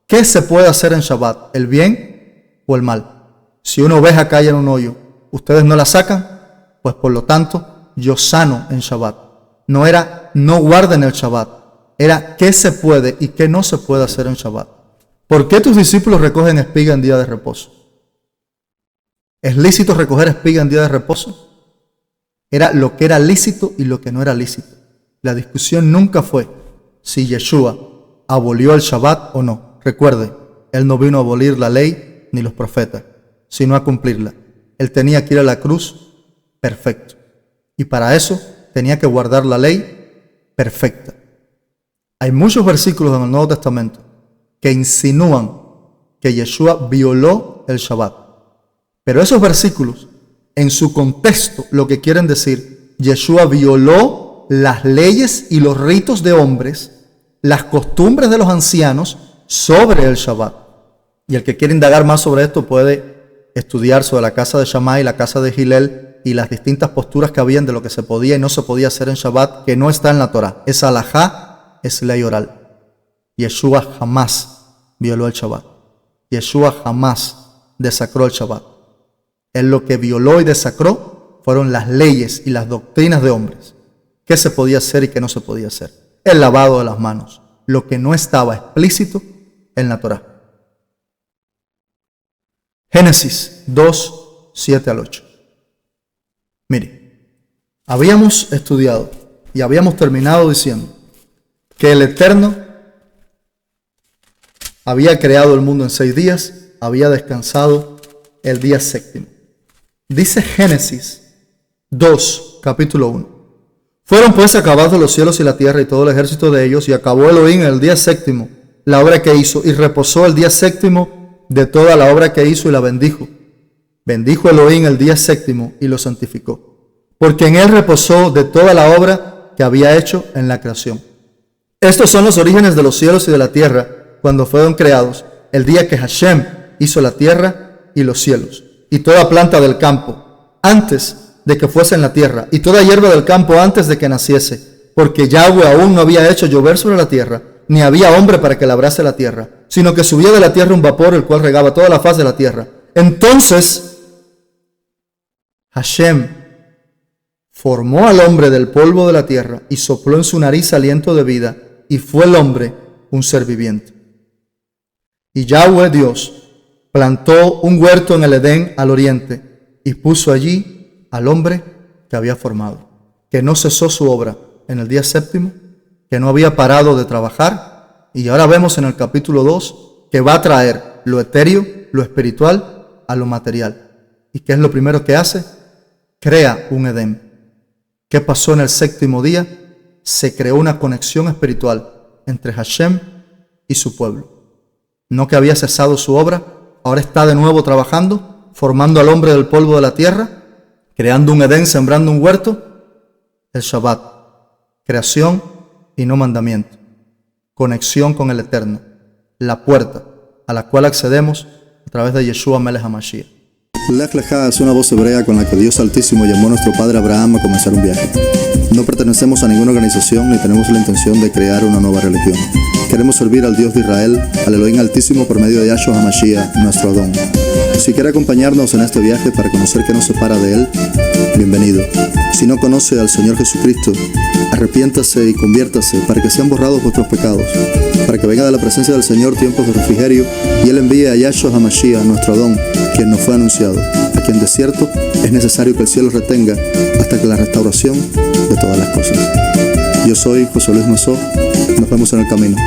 ¿Qué se puede hacer en Shabbat? ¿El bien o el mal? Si una oveja cae en un hoyo, ¿ustedes no la sacan? Pues por lo tanto, yo sano en Shabbat. No era no guarden el Shabbat, era qué se puede y qué no se puede hacer en Shabbat. ¿Por qué tus discípulos recogen espiga en día de reposo? ¿Es lícito recoger espiga en día de reposo? Era lo que era lícito y lo que no era lícito. La discusión nunca fue si Yeshua abolió el Shabbat o no. Recuerde, él no vino a abolir la ley ni los profetas, sino a cumplirla. Él tenía que ir a la cruz perfecto. Y para eso tenía que guardar la ley perfecta. Hay muchos versículos en el Nuevo Testamento que insinúan que Yeshua violó el Shabbat. Pero esos versículos, en su contexto, lo que quieren decir, Yeshua violó las leyes y los ritos de hombres, las costumbres de los ancianos sobre el Shabbat. Y el que quiere indagar más sobre esto puede estudiar sobre la casa de Shammai y la casa de Hillel y las distintas posturas que habían de lo que se podía y no se podía hacer en Shabbat, que no está en la Torah. Es alajá, es ley oral. Yeshua jamás violó el Shabbat. Yeshua jamás desacró el Shabbat. Él lo que violó y desacró fueron las leyes y las doctrinas de hombres. ¿Qué se podía hacer y qué no se podía hacer? El lavado de las manos, lo que no estaba explícito en la Torah. Génesis 2, 7 al 8. Mire, habíamos estudiado y habíamos terminado diciendo que el Eterno había creado el mundo en 6 días, había descansado el día séptimo. Dice Génesis 2, capítulo 1. Fueron pues acabados los cielos y la tierra y todo el ejército de ellos, y acabó Elohim el día séptimo la obra que hizo, y reposó el día séptimo de toda la obra que hizo y la bendijo. Bendijo Elohim el día séptimo y lo santificó, porque en él reposó de toda la obra que había hecho en la creación. Estos son los orígenes de los cielos y de la tierra cuando fueron creados, el día que Hashem hizo la tierra y los cielos, y toda planta del campo, antes de que fuese en la tierra, y toda hierba del campo antes de que naciese, porque Yahweh aún no había hecho llover sobre la tierra, ni había hombre para que labrase la tierra, sino que subía de la tierra un vapor, el cual regaba toda la faz de la tierra. Entonces Hashem formó al hombre del polvo de la tierra y sopló en su nariz aliento de vida, y fue el hombre un ser viviente. Y Yahweh Dios plantó un huerto en el Edén al oriente y puso allí al hombre que había formado, que no cesó su obra en el día séptimo, que no había parado de trabajar, y ahora vemos en el capítulo 2 que va a traer lo etéreo, lo espiritual a lo material. ¿Y qué es lo primero que hace? Crea un Edén. ¿Qué pasó en el séptimo día? Se creó una conexión espiritual entre Hashem y su pueblo. No que había cesado su obra, ahora está de nuevo trabajando, formando al hombre del polvo de la tierra, creando un Edén, sembrando un huerto, el Shabbat, creación y no mandamiento, conexión con el Eterno, la puerta a la cual accedemos a través de Yeshua Melech HaMashiach. Lech Lechá es una voz hebrea con la que Dios Altísimo llamó a nuestro padre Abraham a comenzar un viaje. No pertenecemos a ninguna organización ni tenemos la intención de crear una nueva religión. Queremos servir al Dios de Israel, al Elohim Altísimo por medio de Yahshua HaMashiach, nuestro Adón. Si quiere acompañarnos en este viaje para conocer qué nos separa de Él, bienvenido. Si no conoce al Señor Jesucristo, arrepiéntase y conviértase para que sean borrados vuestros pecados, para que venga de la presencia del Señor tiempos de refrigerio y Él envíe a Yahshua HaMashiach, nuestro Adón, quien nos fue anunciado, a quien de cierto es necesario que el cielo retenga hasta que la restauración de todas las cosas. Yo soy José Luis Mazó, nos vemos en el camino.